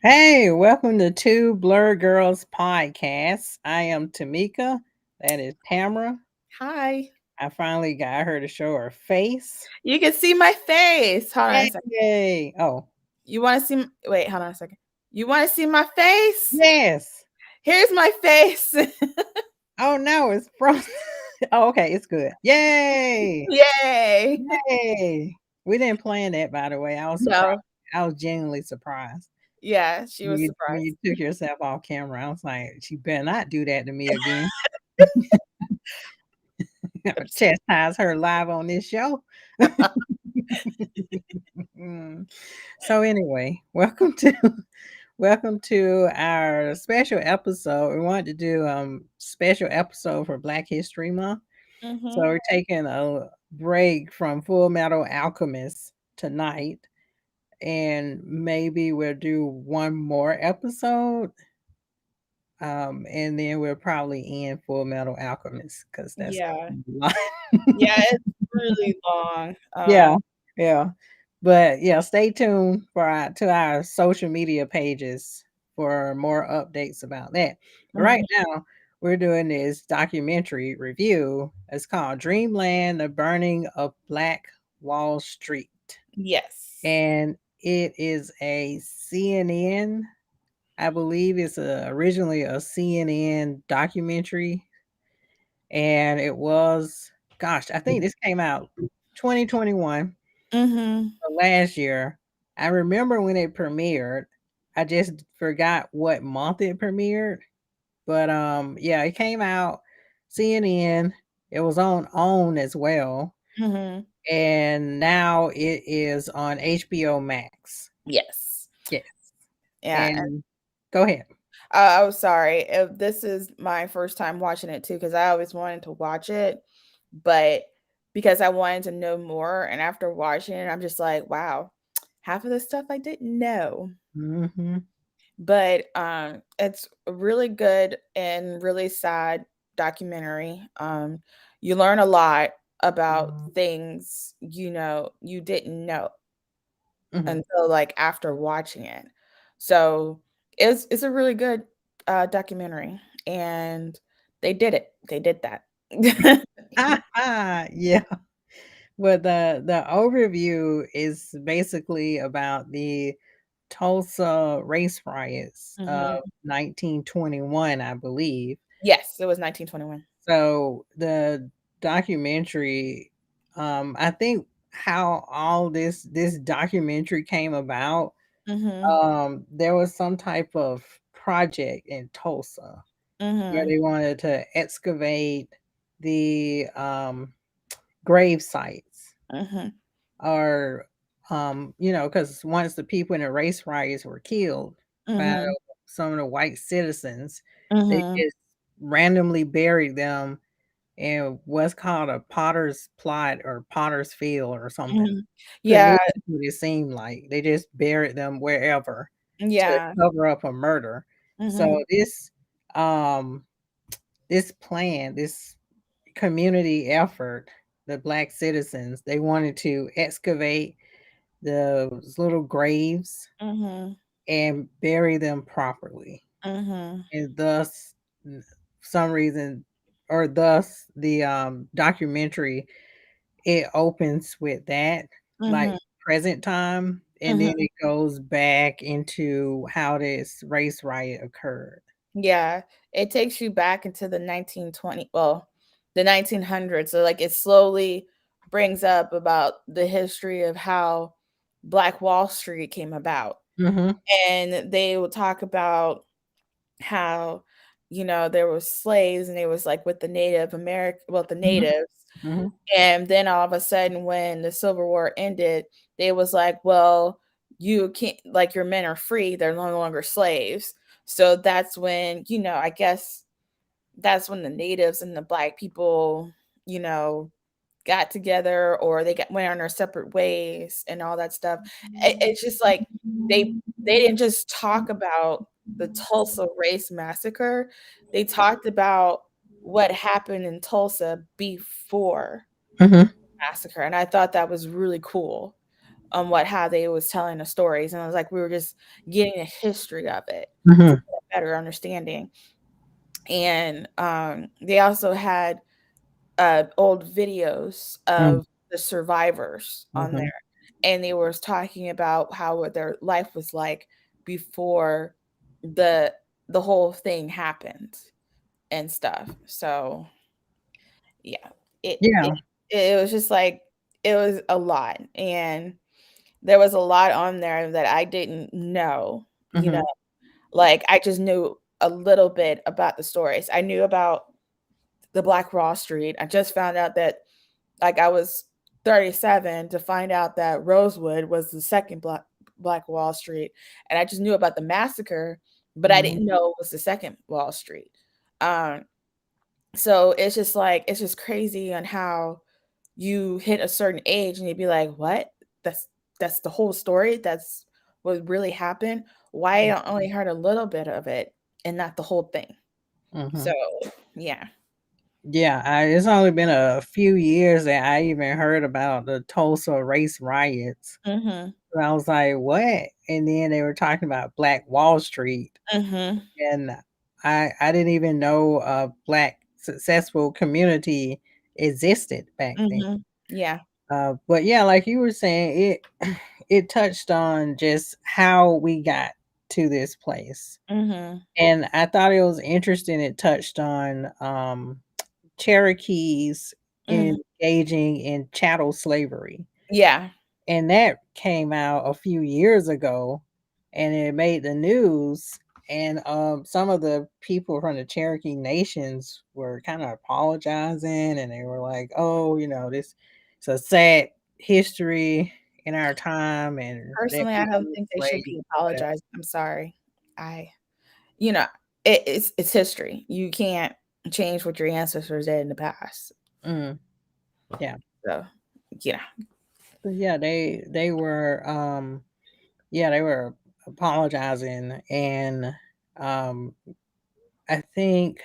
Hey, welcome to Two Blur Girls Podcasts. I am Tamika. That is Tamara. Hi. I finally got her to show her face. You can see my face. Hold on a second. Yay! Oh, You want to see? Wait, hold on a second. You want to see my face? yes. Here's my face. Oh no, it's frozen. Oh, okay, it's good. Yay! Yay. Yay! We didn't plan that, by the way. I was surprised. No. I was genuinely surprised Yeah, she when was you surprised. took yourself off camera. I was like, she better not do that to me again. Chastise her live on this show. Mm. So anyway, welcome to our special episode. We wanted to do special episode for Black History Month. So Mm-hmm. we're taking a break from Full Metal Alchemist tonight, and maybe we'll do one more episode. And then we'll probably end Full Metal Alchemist because that's Yeah. a lot. Yeah, it's really long. Yeah, yeah. But yeah, stay tuned for our social media pages for more updates about that. But right Mhm. now, we're doing this documentary review. It's called Dreamland: The Burning of Black Wall Street. Yes. And it is a CNN, I believe it's originally a CNN documentary. And it was, gosh, I think this came out 2021. Mm-hmm. Last year. I remember when it premiered. I just forgot what month it premiered. But yeah, it came out CNN. It was on OWN as well. Mm-hmm. And now it is on HBO Max. Yes. Yes. Yeah. And go ahead. Oh, sorry. This is my first time watching it too, because I always wanted to watch it, but because I wanted to know more, and after watching it, I'm just like, wow, half of the stuff I didn't know. Mhm. But it's a really good and really sad documentary. You learn a lot about things you didn't know Mhm. until like after watching it. So it's a really good documentary, and they did it. They did that. Yeah. Well, the overview is basically about the Tulsa race riots of Hmm. 1921, I believe. Yes, it was 1921. So the documentary, I think how all this documentary came about, Mhm. there was some type of project in Tulsa where Mhm. they wanted to excavate the grave sites Mhm. or because once the people in the race riots were killed by Mhm. some of the white citizens, they Mhm. just randomly buried them in what's called a potter's plot or potter's field or something. Mhm. To me, Yeah. that's what it seemed like. They just buried them wherever to Yeah. cover up a murder. So Mhm. um this plan, this community effort, the black citizens, they wanted to excavate those little graves Mhm. and bury them properly. Mhm. And thus, some reason, or thus, the documentary, it opens with that, like Mhm. present time, and then Mhm. it goes back into how this race riot occurred. Yeah. It takes you back into the 1920, well, the 1900s. So like it slowly brings up about the history of how Black Wall Street came about. Mhm, And they will talk about how there was slaves, and it was like with the Native American, well, the mhm, natives. mhm, And then all of a sudden, when the Civil War ended, they was like, well, you can't, like, your men are free, they're no longer slaves. So that's when, I guess that's when the natives and the black people, you know got together, or they went on their separate ways and all that stuff. It's just like they didn't just talk about the Tulsa race massacre. They talked about what happened in Tulsa before mhm. massacre, and I thought that was really cool. on what how they was telling the stories, and I was like, we were just getting the history of it to Mhm. get a better understanding. And they also had old videos Mm. of the survivors on there, Mhm. and they were talking about how what their life was like before the the whole thing happened and stuff. So yeah, it it Yeah. it was just like it was a lot, and there was a lot on there that I didn't know. You know, Mhm. like I just knew a little bit about the stories. I knew about the Black Wall Street. I just found out that like I was 37 to find out that Rosewood was the second Black Wall Street, and I just knew about the massacre, but I Mhm. didn't know it was the second Wall Street. Um, so it's just like it's just crazy on how you hit a certain age and you'd be like, "What? That's the whole story? That's what really happened? Why I only heard a little bit of it and not the whole thing?" So Mhm. yeah. Yeah, it's only been a few years that I even heard about the Tulsa race riots. Mhm. And I was like, "What?" And then they were talking about Black Wall Street, Mhm. and I didn't even know a Black successful community existed back then. Mhm. Yeah. But yeah, like you were saying, it it touched on just how we got to this place. Mhm. And I thought it was interesting it touched on Cherokees Mhm. engaging in chattel slavery. Yeah. And that came out a few years ago and it made the news. And some of the people from the Cherokee nations were kind of apologizing and they were like, oh, this it's a sad history in our time and that Personally, I people don't were think they should slaves. be But apologizing. I'm sorry. I you know, it's history. You can't change what your ancestors did in the past. mm, yeah. So, yeah. But yeah, they were yeah, they were apologizing and um I think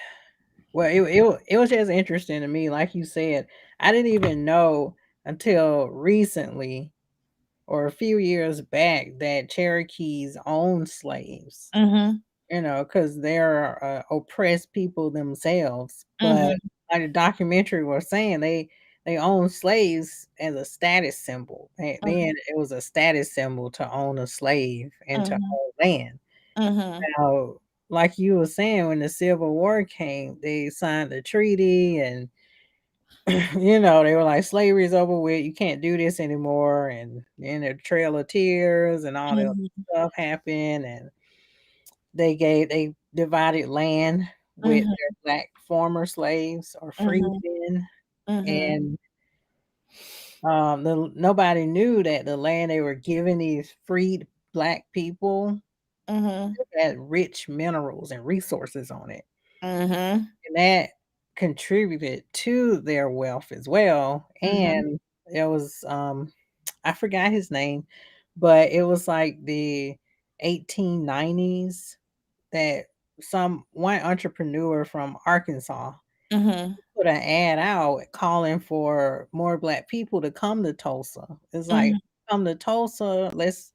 well it was just interesting to me like you said. I didn't even know until recently or a few years back that Cherokees owned slaves. Mhm. Because they're oppressed people themselves. But Mhm. like the documentary was saying, they own slaves as a status symbol. Then Mhm. it was a status symbol to own a slave and to Mhm. own land. Mhm. Now, like you were saying, when the Civil War came, they signed the treaty, and they were like, "Slavery is over with. You can't do this anymore." And then the Trail of Tears and all the Mhm. stuff happened, and they divided land with Mhm. their black former slaves or Mhm. freedmen, Mhm. and, nobody knew that the land they were giving these freed black people Mhm. had rich minerals and resources on it, Mhm. and that contributed to their wealth as well, Mhm. and it was, I forgot his name, but it was like the 1890s that one entrepreneur from Arkansas Mhm. put an ad out calling for more black people to come to Tulsa. It's like, Mhm. "Come to Tulsa, let's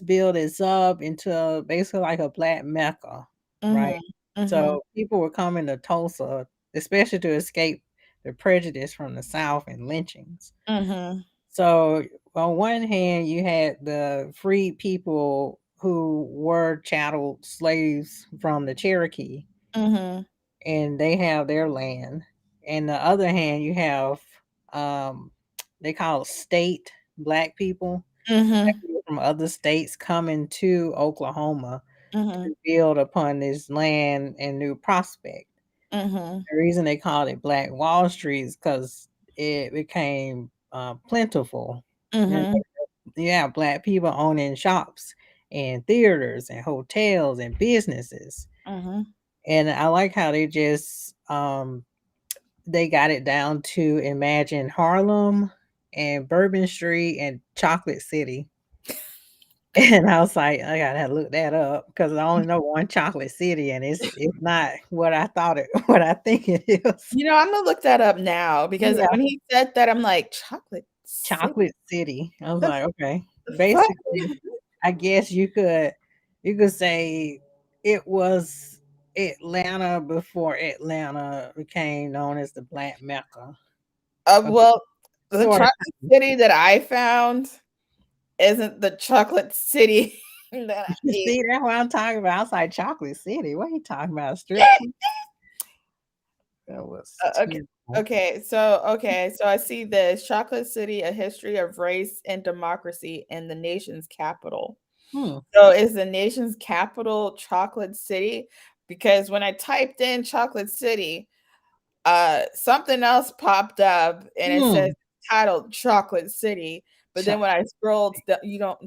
build this up into basically like a black Mecca," right? Mhm. Mhm. So, people were coming to Tulsa, especially to escape the prejudice from the South and lynchings. Mhm. So, on one hand, you had the free people who were chattel slaves from the Cherokee, Mhm. and they have their land. And the other hand, you have um, they call it state black people, black Mhm. people from other states coming to Oklahoma Mhm. to build upon this land and new prospect. Mhm. The reason they called it Black Wall Street is because it became plentiful. You know, Mhm. yeah, black people owning shops and theaters and hotels and businesses. Mhm. And I like how they got it down to imagine Harlem and Bourbon Street and Chocolate City. And I was like, I gotta look that up because I only know one Chocolate City, and it's not what I thought it what I think it is. I'm gonna look that up now because Yeah, when he said that, I'm like, chocolate city. Chocolate City. I was That's like, okay. basically, I guess you could say it was Atlanta before Atlanta became known as the Black Mecca of Well, the sort of. chocolate city that I found isn't the chocolate city that I You ate. see, that's what I'm talking about. Outside Chocolate City. What are you talking about? A strip club? That was Okay. terrible. Okay, so I see this Chocolate City, a history of race and democracy in the nation's capital. Hmm. So is the nation's capital Chocolate City? Because when I typed in Chocolate City, something else popped up and it says Hmm. titled Chocolate City. But then Cho- when I scrolled, you don't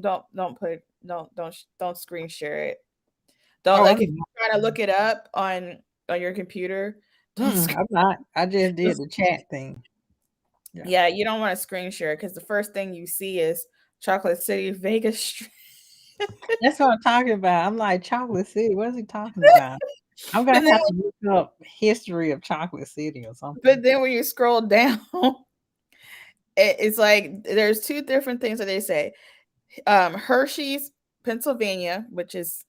put don't screen share it. Don't Oh, like I'm if not. you're trying to look it up on your computer, don't Mm-mm, I'm not. I just did the chat thing. Yeah. yeah, you don't want to screen share because the first thing you see is Chocolate City, Vegas Street. That's what I'm talking about. I'm like, Chocolate City. What is he talking about? I'm But gonna then, have to look up history of Chocolate City or something. but then when you scroll down, it's like there's two different things that they say. Hershey's, Pennsylvania, which is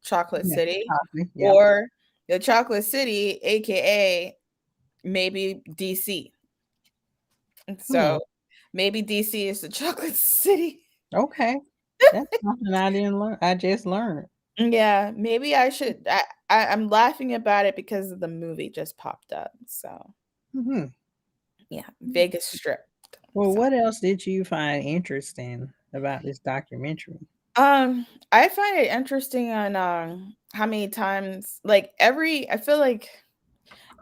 Chocolate Yeah, City, chocolate. Yeah. or the Chocolate City, aka maybe DC. Hmm. So maybe DC is the Chocolate City. Okay. That's something I didn't learn. I just learned. Yeah, maybe I should. I'm laughing about it because of the movie just popped up. So Hmm. yeah, Vegas Strip. Well, So what else did you find interesting about this documentary? I find it interesting on how many times like every I feel like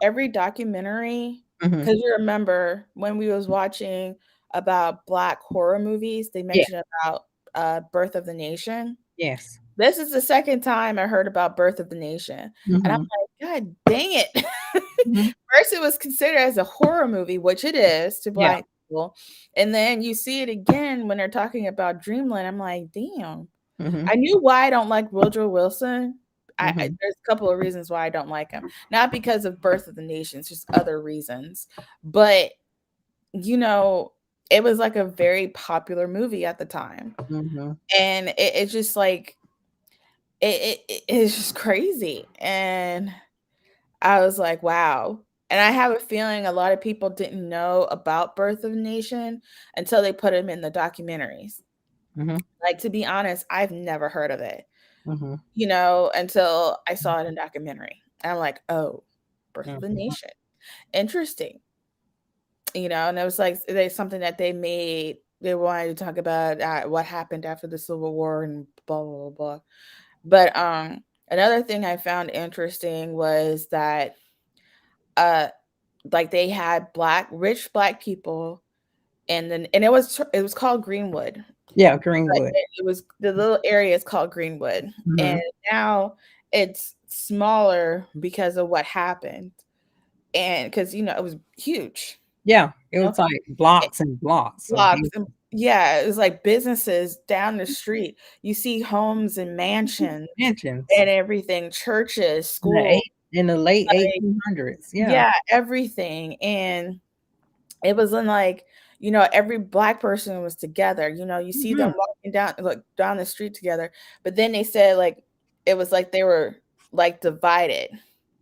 every documentary Hmm. because you remember when we was watching about black horror movies, they Yeah. mentioned about Birth of the Nation. Yes. This is the second time I heard about Birth of the Nation, and I'm Hmm. like, "God dang it." Hmm. First, it was considered as a horror movie, which it is to Yeah. black people, and then you see it again when they're talking about Dreamland. I'm like, "Damn." Hmm. I knew why I don't like Woodrow Wilson. I Hmm. there's a couple of reasons why I don't like him. Not because of Birth of the Nations, just other reasons. But, you know, it was like a very popular movie at the time, Hmm. and it's just like it's just crazy, and I was like, "Wow." And I have a feeling a lot of people didn't know about Birth of a Nation until they put him in the documentaries. Hmm. Like, to be honest, I've never heard of it, Hmm. until I saw it in documentary. And I'm like, "Oh, Birth of the Hmm. Nation. Interesting." And it was like there's something that they wanted to talk about what happened after the Civil War and blah blah blah blah. But another thing I found interesting was that uh like they had rich black people and it was called Greenwood. Yeah, But Greenwood. it was the little area is called Greenwood. And Hmm. now it's smaller because of what happened. And because it was huge, Yeah, it you know, was like it, blocks and blocks of blocks houses. and yeah, it was like businesses down the street. You see homes and mansions Mansions and everything, churches, in the schools, late like 1800s. Yeah. yeah, everything. And it wasn't like, every black person was together. You see them Hmm. walking down the street together. But then they said like it was like they were like divided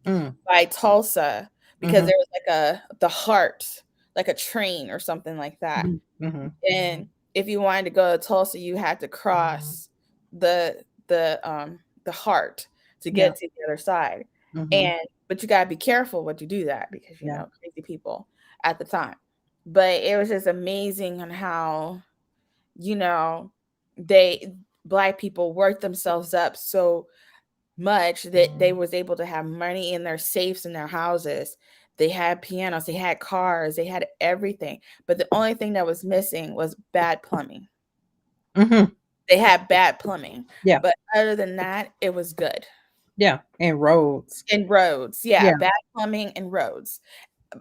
Mm. by Tulsa because Hmm. there was like the heart, like a train or something like that. Hmm. Hmm. And if you wanted to go to Tulsa, you had to cross the heart to Yeah. get to the other side. Hmm. And but you gotta be careful what you do that because Yeah. crazy people at the time. But it was just amazing on how, you know, they black people worked themselves up so much that they was able to have money in their safes in their houses. They had pianos, they had cars, they had everything. But the only thing that was missing was bad plumbing. Hmm. They had bad plumbing. Yeah. But other than that, it was good. Yeah. And roads. And roads. Yeah, Yeah. bad plumbing and roads.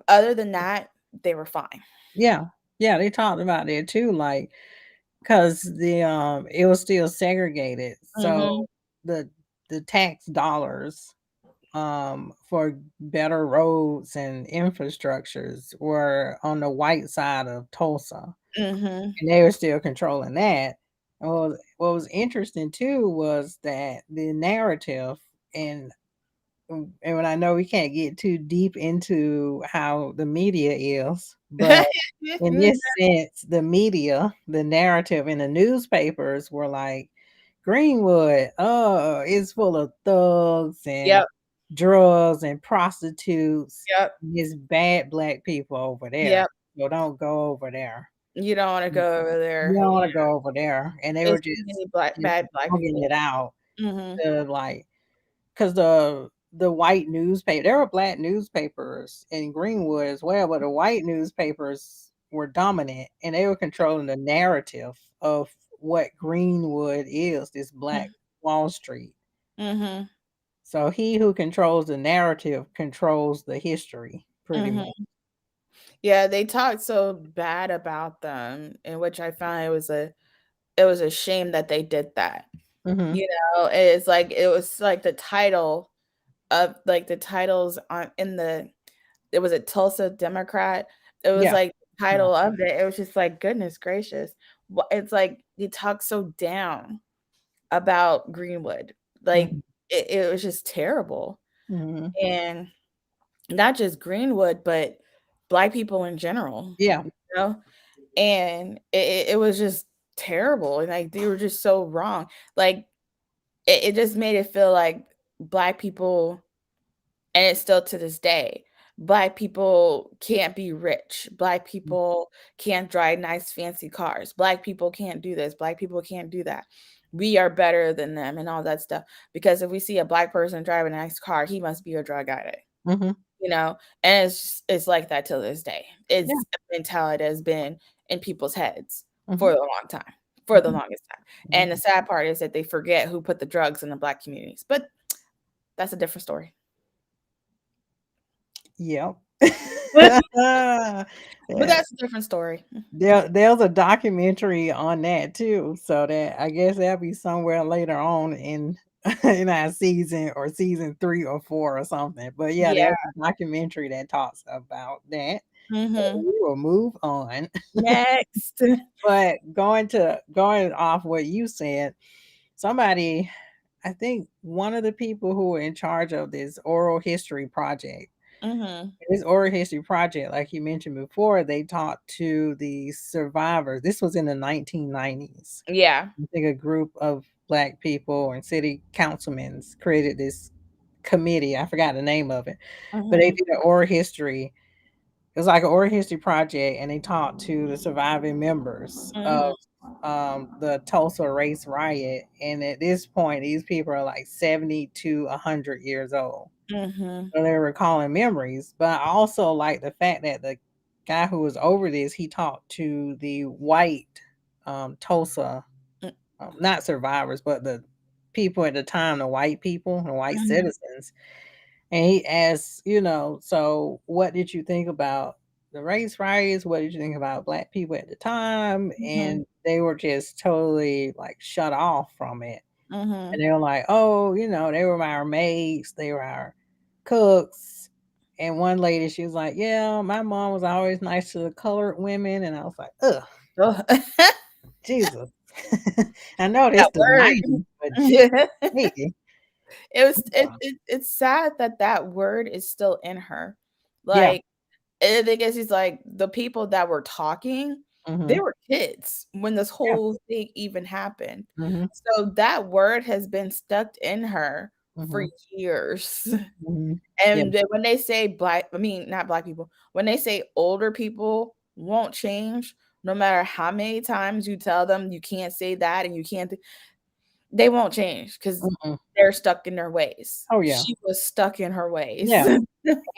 Other than that, they were fine. Yeah. Yeah. They talked about that too. Like, because it was still segregated. So Mhm. the tax dollars for better roads and infrastructures were on the white side of Tulsa. Mhm. And they were still controlling that. Well, what was interesting too was that the narrative, and and when I know we can't get too deep into how the media is, but in this sense, the media, the narrative in the newspapers were like Greenwood, oh, it's full of thugs and Yep. drugs and prostitutes. Yep. There's bad black people over there. Yep. So don't go over there. You don't want to go over You there. don't Yeah. want to go over there. And they were It's too many just bad black dogging people. it out Mhm. to like, because the white newspaper, there were black newspapers in Greenwood as well, but the white newspapers were dominant and they were controlling the narrative of what Greenwood is, this Black Wall Street. Mhm. So he who controls the narrative controls the history, pretty much. Mhm. Yeah, they talked so bad about them, in which I found it was a shame that they did that. Hmm. You know, it's like it was like the title of like the titles on in the it was a Tulsa Democrat. It was Yeah. like the Yeah. title of it. It was just like goodness gracious. It's like you talk so down about Greenwood. Like Hmm. it was just terrible. Hmm. And not just Greenwood, but black people in general, Yeah. you know? And it was just terrible. And like they were just so wrong. Like it just made it feel like black people, and it's still to this day, black people can't be rich. Black people can't drive nice fancy cars. Black people can't do this. Black people can't do that. We are better than them and all that stuff. Because if we see a black person driving a nice car, he must be a drug addict. Hmm. You know, and it's like that till this day. Yeah. It's a mentality that has been in people's heads for Hmm. a long time, for the Hmm. longest time. And the sad part is that they forget who put the drugs in the black communities. But that's a different story. Yep. But Yeah. that's a different story. There's a documentary on that too, so that I guess that'll be somewhere later on in in our season or season 3 or 4 or something. But yeah, Yeah. there's a documentary that talks about that. But Mhm. we will move on. Next. But going off what you said, somebody, I think one of the people who were in charge of this oral history project, Mhm. this oral history project, like you mentioned before, they talked to the survivors. This was in the 1990s. Yeah. I think a group of black people and city councilmen created this committee. I forgot the name of it, but they Mhm. did an oral history. It was like an oral history project, and they talked to the surviving members of Mhm. the Tulsa race riot. And at this point, these people are like 70 to 100 years old. Mhm. So they're recalling memories. But I also like the fact that the guy who was over this, he talked to the white Tulsa, not survivors, but the people at the time, the white people, the white Mhm. citizens. And he asked, so what did you think about the race riots? What did you think about black people at the time? Mhm. And they were just totally like shut off from it. And Mhm. they were like, oh, they were our maids, they were our cooks. And one lady, she was like, yeah, my mom was always nice to the colored women. And I was like, ugh, Oh, Jesus. I know this that the word. 90s, but Yeah. gee. It's sad that that word is still in her. Yeah. Like, and the thing is, he's like the people that were talking, they Hmm. were kids when this Yeah. whole thing even happened. Hmm. So that word has been stuck in her for Hmm. years. Hmm. Yeah. And then when they say black, I mean, not black people, when they say older people won't change, no matter how many times you tell them you can't say that and you can't, they won't change because Mm-mm. they're stuck in their ways. Oh, yeah. She was stuck in her ways. Yeah,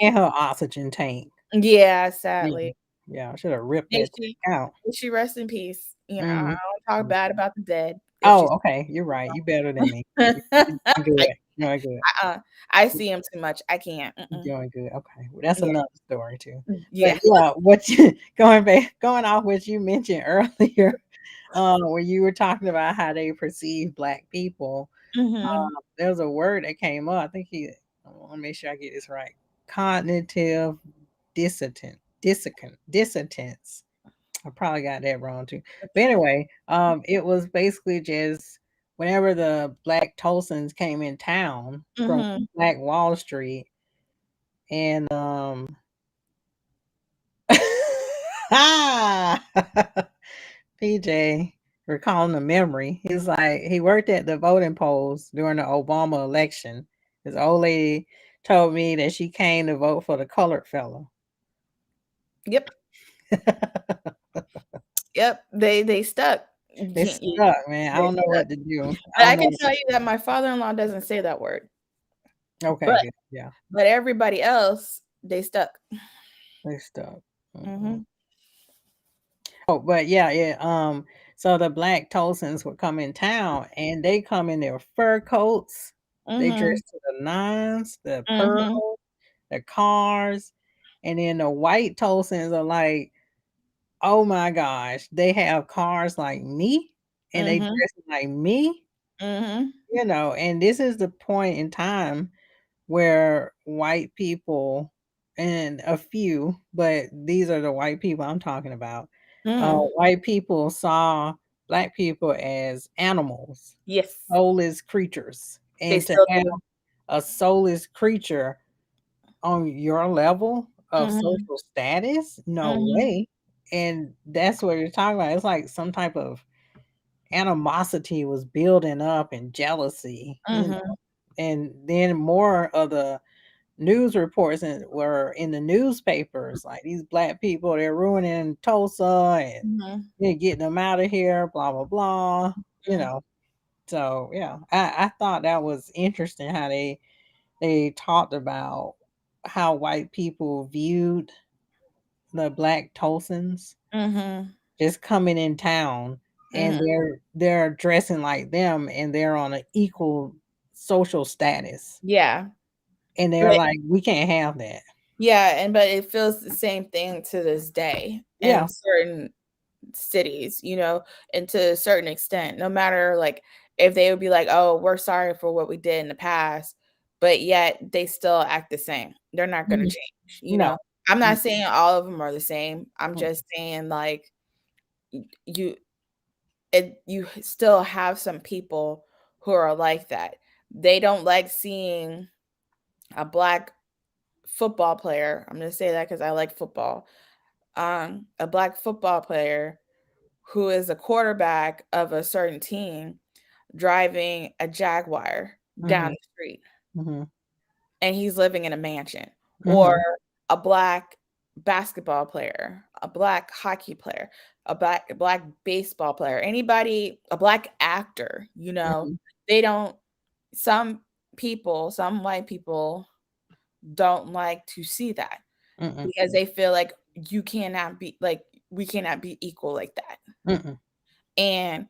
and her oxygen tank. Yeah, Yeah. sadly. Yeah, I should have ripped May that she thing out. may she rest in peace. You know, I Mhm. don't talk bad about the dead if Oh, she's okay, you're right, you better than me. You I you're doing good. You're doing good. I see him too much. I can't. You're Mm-mm. doing good, okay. Well, that's Yeah. another story too. But, Yeah. yeah, what you going off what you mentioned earlier, when you were talking about how they perceive Black people, Mhm. there was a word that came up, I think I wanna make sure I get this right. Cognitive dissonance. I probably got that wrong too. But anyway, it was basically just whenever the Black Tulsans came in town from Mm-hmm. Black Wall Street, and ah, PJ recalling the memory. He's like he worked at the voting polls during the Obama election. This old lady told me that she came to vote for the colored fellow. Yep. Yep. They stuck. You They can't. stuck, man. I They don't know stuck. what to do. I But I don't can know. tell you that my father-in-law doesn't say that word. Okay, But good. Yeah, everybody else, they stuck. they stuck. Mm-hmm. Oh, but yeah, yeah. So the Black Tulsans would come in town, and they come in their fur coats. They Mm-hmm. dress to the nines, the Mm-hmm. pearl, the cars, and then the white Tulsans are like, oh my gosh, they have cars like me, and they Mm-hmm. dress like me. Mm-hmm. And this is the point in time where white people and a few, but these are the white people I'm talking about. Mm-hmm. White people saw black people as animals, Yes. soulless creatures, They and to still have do. a soulless creature on your level of Mm-hmm. social status, no Mm-hmm. way. And that's what you're talking about. It's like some type of animosity was building up and jealousy. Mm-hmm. And then more of the news reports were in the newspapers, like these black people, they're ruining Tulsa and Mm-hmm. they're getting them out of here, blah blah blah. You Mm-hmm. know, so yeah, I thought that was interesting how they talked about how white people viewed the black Tulsans Mm-hmm. just coming in town, and Mm-hmm. they're dressing like them, and they're on an equal social status, Yeah. and they're But like, we can't have that. yeah, and but it feels the same thing to this day Yeah. in certain cities, and to a certain extent, no matter like if they would be like, oh, we're sorry for what we did in the past, but yet they still act the same. They're not going to Mhm. change. No. I'm Mm, not saying all of them are the same. I'm mm, just saying like you you still have some people who are like that. They don't like seeing a black football player. I'm going to say that cuz I like football. A black football player who is a quarterback of a certain team driving a Jaguar down mhm, the street, mhm, and he's living in a mansion, or mhm, a black basketball player, a black hockey player, a black baseball player, anybody, a black actor, mhm, they don't some white people don't like to see that mm-mm, because they feel like you cannot be like we cannot be equal like that. mm-mm, And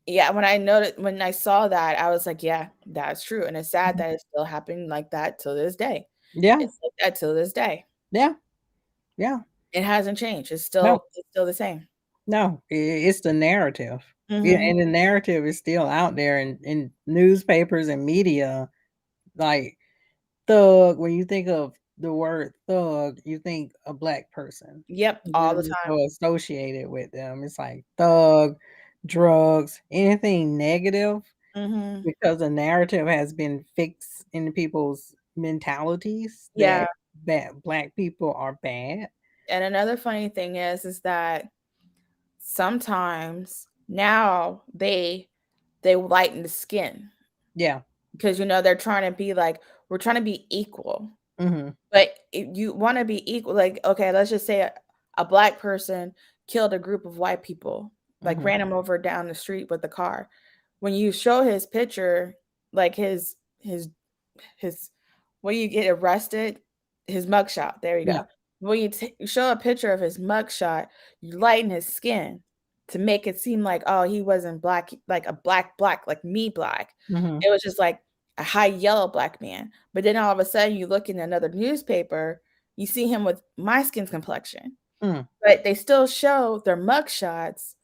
yeah, when I saw that, I was like, "Yeah, that's true," and it's sad mhm. that it's still happening like that till this day. Yeah, It's like that till this day. yeah, yeah. It hasn't changed. It's No, still the same. no, it's the narrative. Yeah, Mhm. and the narrative is still out there in newspapers and media. Like thug, when you think of the word thug, you think a black person. Yep, all Because the it's time. so associated with them. It's like thug, drugs, anything negative, Mhm. because the narrative has been fixed in people's mentalities that Yeah, black people are bad. and another funny thing is that sometimes now they lighten the skin Yeah. because, they're trying to be like, "We're trying to be equal." Mhm. But if you wanna be equal, like, okay, let's just say a black person killed a group of white people, like, Mhm. ran them over down the street with the car. When you show his picture, like, his when you get arrested, his mugshot, there you Yeah. go. When you show a picture of his mugshot, you lighten his skin to make it seem like, oh, he wasn't black, like a black, like me black. Mhm. It was just like a high yellow black man. But then all of a sudden, you look in another newspaper, you see him with my skin complexion. Mm. But they still show their mugshots.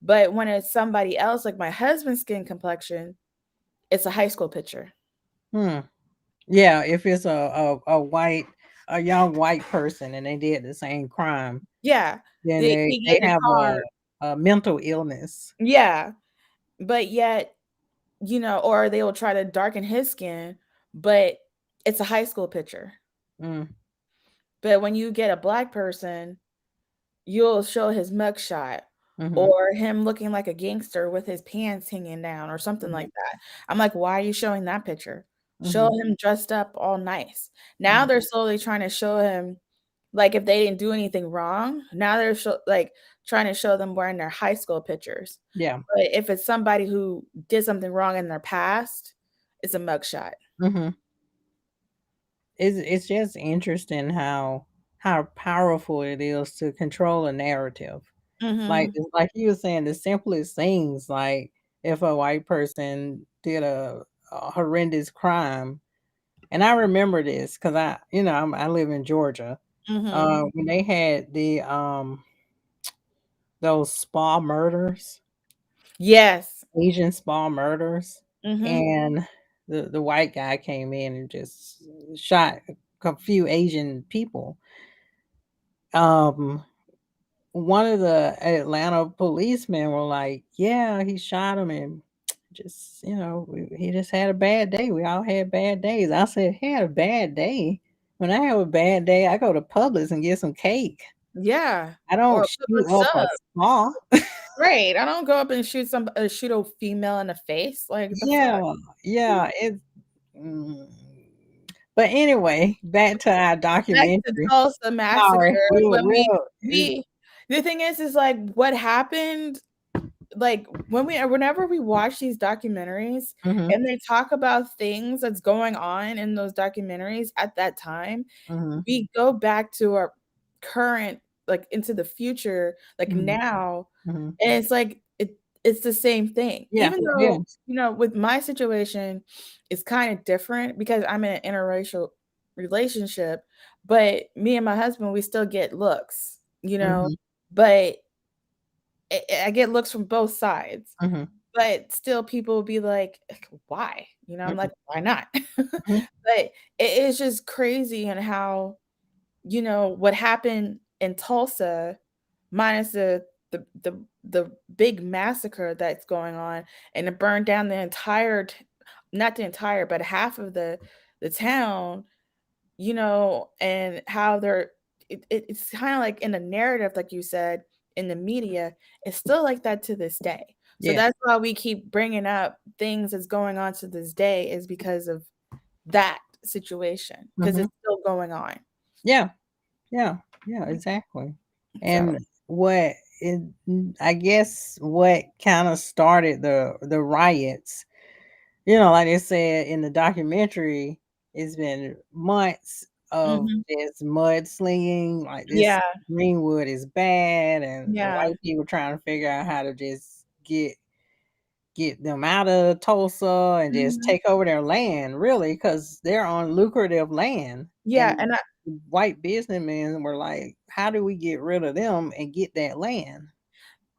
But when it's somebody else, like my husband's skin complexion, it's a high school picture. Hmm. Yeah, if it's a white a young white person and they did the same crime, Yeah. then They they get in a have car. a mental illness. Yeah. But yet, or they will try to darken his skin, but it's a high school picture. Mm, But when you get a black person, you'll show his mugshot mhm, or him looking like a gangster with his pants hanging down or something mhm, like that. I'm like, why are you showing that picture? Show mhm, him dressed up all nice. Now mhm. they're slowly trying to show him, like, if they didn't do anything wrong. Now they're like trying to show them wearing their high school pictures. Yeah. But if it's somebody who did something wrong in their past, it's a mugshot. Mhm. It's just interesting how powerful it is to control a narrative. Mhm. Like you were saying, the simplest things, like if a white person did a horrendous crime, and I remember this because I live in Georgia. Mhm. When they had those spa murders, Yes. Asian spa murders, Mhm. and the white guy came in and just shot a few Asian people. Um, One of the Atlanta policemen were like, "Yeah, he shot him, and just he just had a bad day. We all had bad days." I said, "Had a bad day? When I have a bad day, I go to Publix and get some cake. Yeah. I don't Or shoot Publix up a sub. spa." Right. I don't go up and shoot a female in the face. Like the Yeah, fuck. yeah. Mm. But anyway, back to our Back to documentary. Tulsa massacre. Sorry, we When we will. we the thing is like what happened, like whenever we watch these documentaries Mhm, and they talk about things that's going on in those documentaries at that time, mhm, we go back to our current, like into the future, like mhm, now, mhm. and it's like it's the same thing. Yeah, Even though, yes. with my situation, it's kind of different because I'm in an interracial relationship, but me and my husband, we still get looks, Mhm, but I get looks from both sides. mhm, But still people will be like, "Why?" I'm mhm, like, "Why not?" mhm. But it's just crazy and how, what happened in Tulsa, minus the big massacre that's going on, and it burned down the entire not the entire, but half of the town, and how it's kind of like in the narrative, like you said, in the media, it's still like that to this day. So Yes. that's why we keep bringing up things that's going on to this day, is because of that situation, because Mhm. it's still going on. Yeah, yeah, yeah, exactly. So, And what it I guess what kinda started the riots, like they said in the documentary, it's been months of mhm. this mudslinging, like this Yeah, Greenwood is bad, and the yeah. white people trying to figure out how to just get them out of Tulsa and just Mhm. take over their land, really, because 'cause they're on lucrative land, Yeah, and and I white businessmen were like, "How do we get rid of them and get that land?"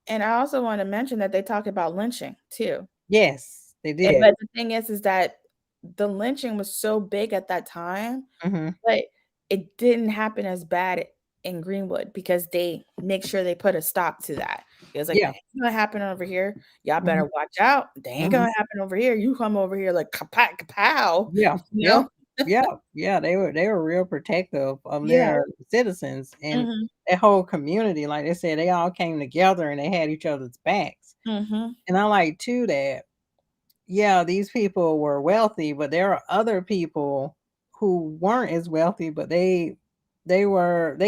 and I also wanna mention that they talked about lynching too. Yes, they did. But the thing is that the lynching was so big at that time, Mhm, but it didn't happen as bad in Greenwood because they make sure they put a stop to that. It was like, "That yeah, ain't gonna happen over here. Y'all mhm, better watch out. They ain't mhm, gonna happen over here. You come over here like kapat kapow," yeah, you yeah, know? yeah, yeah, they were real protective of Yeah. their citizens, and Mhm. that whole community, like they said, they all came together and they had each other's backs, Mhm. and I like too that yeah, these people were wealthy, but there are other people who weren't as wealthy, but they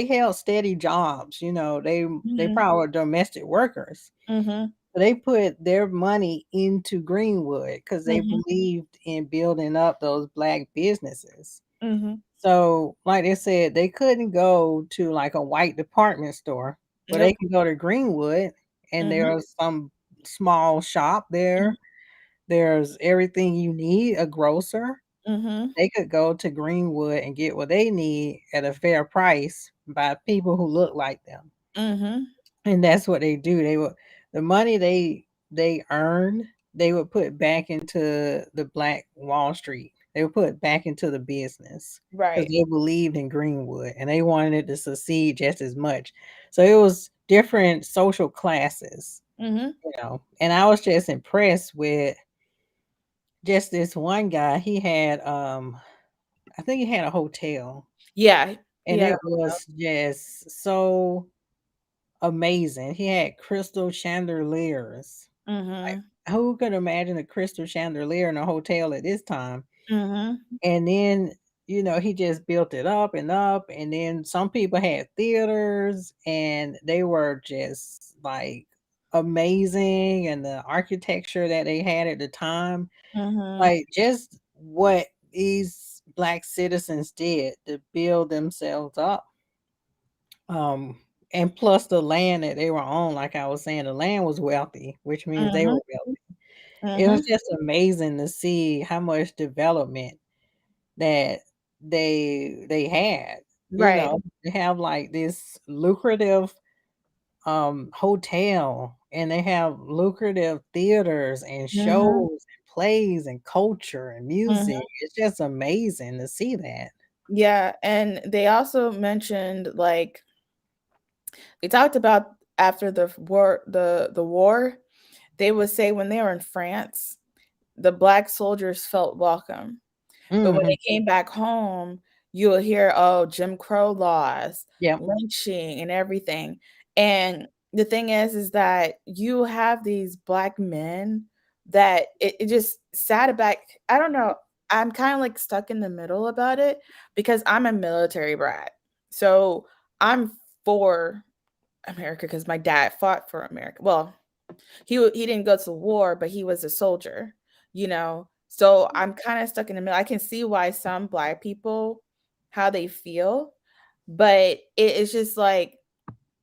held steady jobs, they Mhm. probably were domestic workers. Mhm. They put their money into Greenwood because they Mhm. believed in building up those black businesses. Mhm. So, like they said, they couldn't go to like a white department store, but they Nope. can go to Greenwood and Mhm. there's some small shop Mhm. there. There's everything you need, a grocer. Mhm. They could go to Greenwood and get what they need at a fair price by people who look like them. Mhm. And that's what they do. The money they earned, they would put back into the Black Wall Street. They were put back into the business because Right. they believed in Greenwood and they wanted it to succeed just as much. So it was different social classes, Mm-hmm. and I was just impressed with just this one guy. He had, I think he had a hotel, Yeah. and Yeah. it was just so amazing. He had crystal chandeliers. Mm-hmm. Who could imagine a crystal chandelier in a hotel at this time? Mm-hmm. And then, he just built it up and up. And then some people had theaters and they were just like amazing. And the architecture that they had at the time, Mm-hmm. like just what these Black citizens did to build themselves up. Um, and plus the land that they were on, like I was saying, the land was wealthy, which means they Mm-hmm. were wealthy. It was Mm-hmm. just amazing to see how much development that they had. Right. They have like this lucrative hotel, and they have lucrative theaters and Mm-hmm. shows and plays and culture and music. Mm-hmm. It's just amazing to see that. Yeah, and they also mentioned like they talked about after the war, they would say when they were in France, the black soldiers felt welcome. But when Mhm. they came back home, you'll hear, "Oh, Jim Crow laws, Yep. lynching, and everything." And the thing is that you have these black men that it just sat back. I don't know. I'm kind of like stuck in the middle about it because I'm a military brat. So I'm for America because my dad fought for America. Well, he didn't go to war, but he was a soldier, you know? So I'm kinda stuck in the middle. I can see why some black people how they feel, but it is just like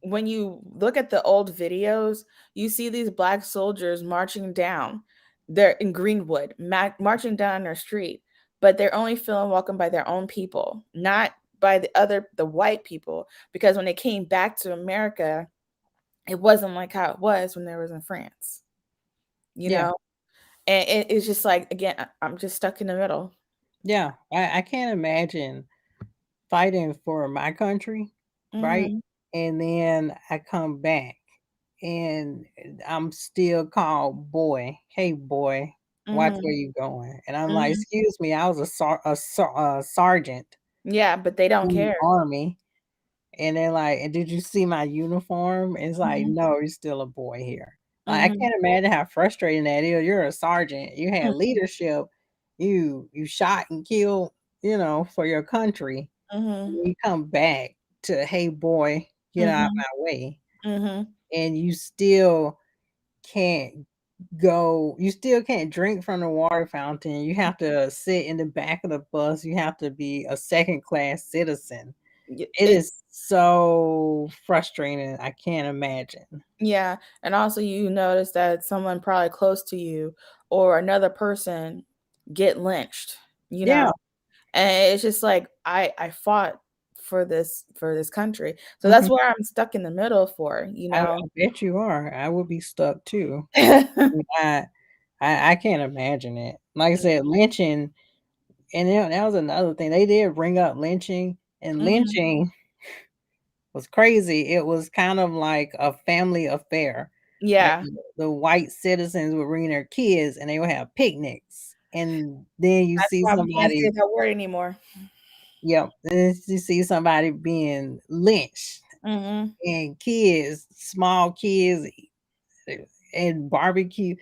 when you look at the old videos, you see these black soldiers marching down. They're in Greenwood, marching down their street, but they're only feeling welcome by their own people, not by the white people, because when they came back to America, it wasn't like how it was when they was in France, you Yeah. know? And it's just like, again, I'm just stuck in the middle. Yeah. I can't imagine fighting for my country, right? Mhm. And then I come back and I'm still called boy. Hey, boy, watch where Mhm. you going. And I'm like, Mhm. excuse me, I was a sergeant Yeah, but they don't in the care. army. And they're like, and did you see my uniform? It's like, Mhm. no, you're still a boy here. Like, I Mhm. can't imagine how frustrating that is. You're a sergeant. You had Mhm. leadership. You shot and killed, for your country. Mhm. You come back to, "Hey, boy, get out of Mhm. my way," Mhm. and can't you still can't drink from the water fountain. You have to sit in the back of the bus. You have to be a second-class citizen. It is It's so frustrating, I can't imagine. yeah, and also you notice that someone probably close to you or another person get lynched, you Yeah, know? And it's just like I fought for this country. So that's mhm. where I'm stuck in the middle for, you I know? bet you are. I would be stuck too. I I can't imagine it. Like I said, lynching, and that was another thing. They did bring up lynching, and Mhm. lynching was crazy. It was kind of like a family affair. Like, Yeah. the white citizens would bring their kids, and they would have picnics, and then you That's see why we can't somebody say that word anymore. yep, then you see somebody being lynched, Mhm. and kids, small kids, and barbecue.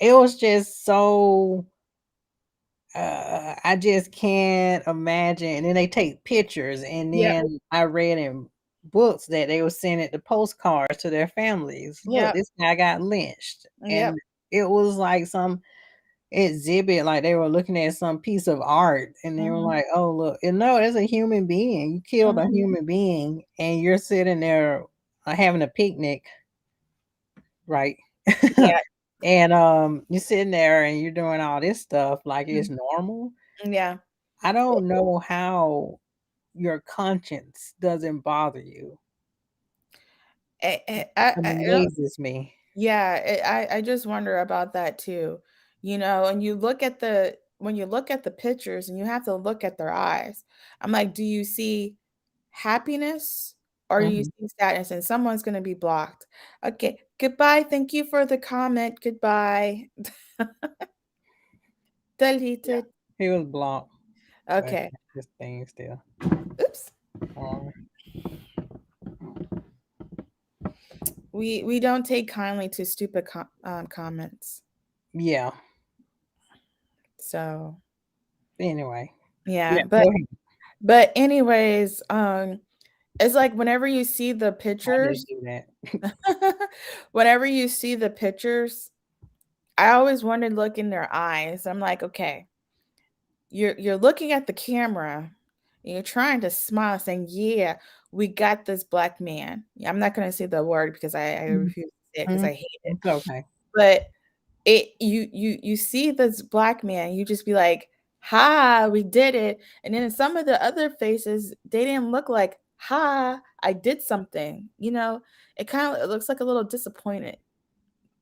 It was just so I just can't imagine. And then they take pictures, and Yep. then I read in books that they were sending the postcards to their families. Look, Yep. this guy got lynched, Yep. and it was like some exhibit, like they were looking at some piece of art, and they were Mhm. like, "Oh, look, and no, it's a human being. You killed a Mhm. human being, and you're sitting there having a picnic, right?" Yeah. And you're sitting there and you're doing all this stuff like Mhm. it's normal. Yeah. I don't know how your conscience doesn't bother you. It I don't amazes me. yeah, I just wonder about that too, you know, and you look at the when you look at the pictures and you have to look at their eyes, I'm like, do you see happiness or you Mhm. see sadness? And someone's going to be blocked. Okay, goodbye. Thank you for the comment. Goodbye. Yeah. Deleted. He was blocked, but Okay. this thing still Oops. on. We don't take kindly to stupid comments. Yeah. So Anyway. yeah, Yeah, go ahead. but anyways, it's like whenever you see the Why they pictures, do that? whenever you see the pictures, I always want to look in their eyes. I'm like, okay, you're looking at the camera and you're trying to smile, saying, "Yeah, we got this black man." Yeah, I'm not gonna say the word because I Mhm. refuse to say it because Mhm. I hate it. It's okay. But you see this black man, you just be like, "Ha, we did it." And then some of the other faces, they didn't look like, "Ha, I did something." It kind of it looks like a little disappointed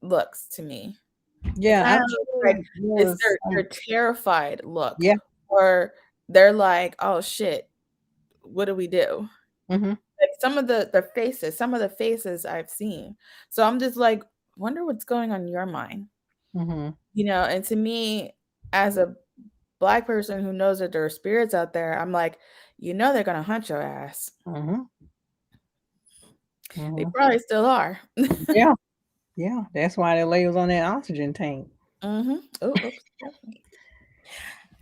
looks to me. It Yeah, kinda I'm looks sure like there it's was their terrified look, yeah. or they're like, "Oh shit, what do we do?" Mhm. Like, some of the faces I've seen. So I'm just like, "Wonder what's going on in your mind." Mhm. And to me, as a black person who knows that there are spirits out there, I'm like, they're gonna hunt your ass. Mhm. They Mhm. probably still are. Yeah. Yeah. That's why the labels on that oxygen tank. Mhm. Oh, oops.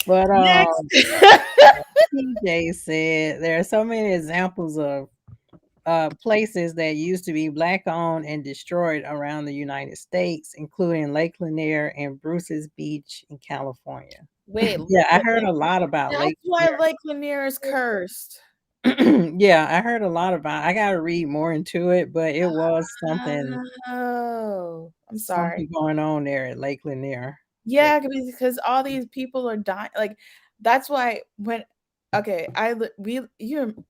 But Next. TJ said there are so many examples of places that used to be black owned and destroyed around the United States, including Lake Lanier and Bruce's Beach in California. Wait, Yeah, I heard a lot about that's Lake why Lake Lanier is cursed. Lanier. Yeah, I heard a lot about. I got to read more into it, but it was Oh, I'm sorry. something going on there at Lake Lanier. That, Yeah, because all these people are dying. Like, that's why when okay, I li- we you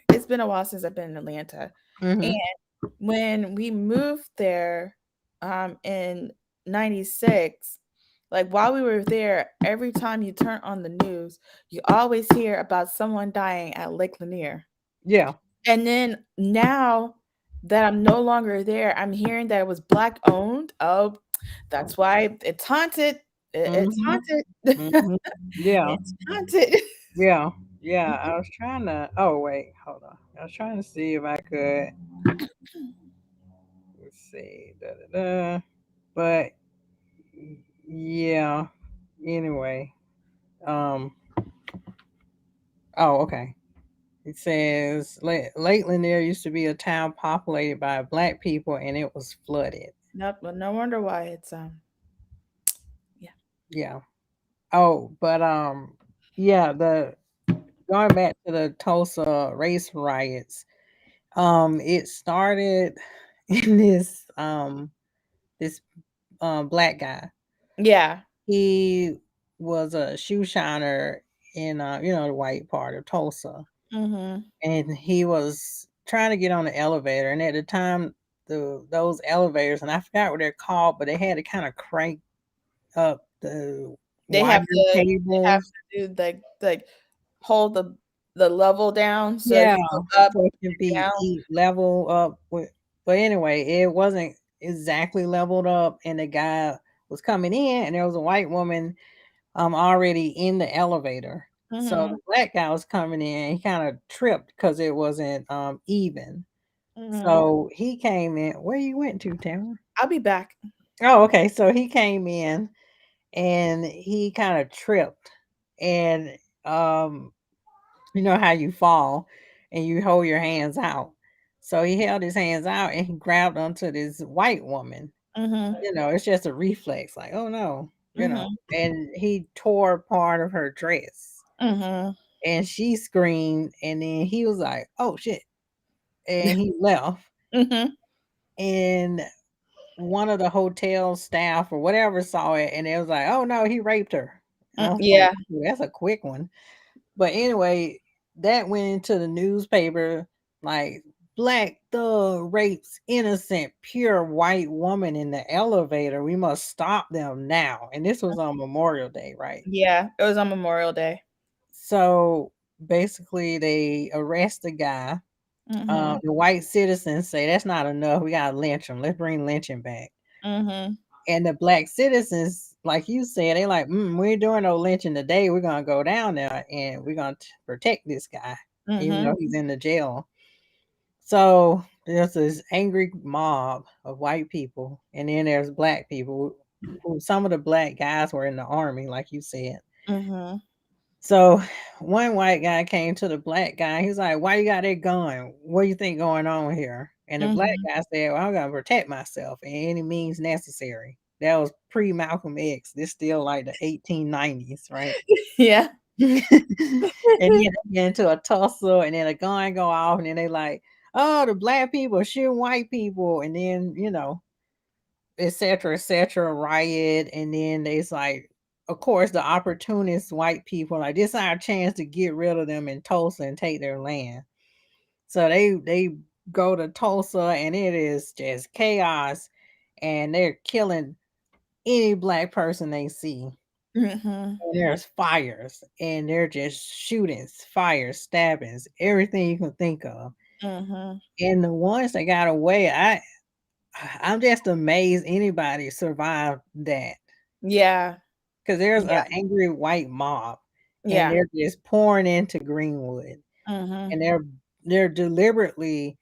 it's been a while since I've been in Atlanta. And hmm when we moved there in 96, like while we were there, every time you turn on the news, you always hear about someone dying at Lake Lanier. Yeah. And then now that I'm no longer there, I'm hearing that it was black owned. Oh, that's why it's haunted. It's hmm haunted. hmm Yeah. It's haunted. Yeah. Yeah. I was trying to. Oh wait, hold on. I was trying to see if I could. Let's see. Da, da, da. But yeah. Anyway. Um. Oh, okay. It says Lake Lanier used to be a town populated by black people, and it was flooded. Nope, well, no wonder why it's yeah. Yeah. Oh, but yeah. The going back to the Tulsa race riots. It started in this black guy. Yeah. He was a shoe shiner in the white part of Tulsa, Mhm. and he was trying to get on the elevator. And at the time, those elevators, and I forgot what they're called, but they had to kind of crank up the They wire they have cables. to do like hold the level down so it Yeah, can go up so it can and be down. level up with. But anyway, it wasn't exactly leveled up, and the guy was coming in, and there was a white woman already in the elevator. So the Mhm. black guy was coming in, he kind of tripped because it wasn't even. Mhm. So he came in. Where you went to, Tamara? I'll be back. Oh, okay. So he came in and he kind of tripped. And you know how you fall and you hold your hands out. So he held his hands out and he grabbed onto this white woman. Mhm. It's just a reflex, like, oh no. Mhm. And he tore part of her dress Mhm. and she screamed. And then he was like, oh shit. And he left. Mhm. And one of the hotel staff or whatever saw it and it was like, oh no, he raped her. And I was like, Yeah. "Ooh, that's a quick one." But anyway, that went into the newspaper like black thug rapes innocent, pure white woman in the elevator. We must stop them now. And this was on Memorial Day, right? Yeah, it was on Memorial Day. So basically, they arrest the guy. Mhm. The white citizens say that's not enough. We gotta lynch him. Let's bring lynching back. Mhm. And the black citizens, like you said, they like, we ain't doing no lynching today. We're gonna go down there and we're gonna protect this guy, even Mhm. though he's in the jail. So there's this angry mob of white people, and then there's black people. Who some of the black guys were in the army, like you said. Mhm. So one white guy came to the black guy. He's like, "Why you got that gun? What do you think going on here?" And the black Mhm. guy said, "Well, I'm gonna protect myself in any means necessary." That was pre Malcolm X. This still like the 1890s, right? Yeah. And then they get into a tussle, and then a gun go off, and then they like, "Oh, the black people are shooting white people," and then etc., riot, and then there's like, of course, the opportunist white people like this is our chance to get rid of them in Tulsa and take their land. So they go to Tulsa, and it is just chaos, and they're killing any black person they see. Mhm. And there's fires, and they're just shootings, fires, stabbings, everything you can think of. Mhm. And the ones that got away, I'm just amazed anybody survived that. Yeah. Because there's Yeah. an angry white mob, and Yeah. they're just pouring into Greenwood, Mhm. and they're deliberately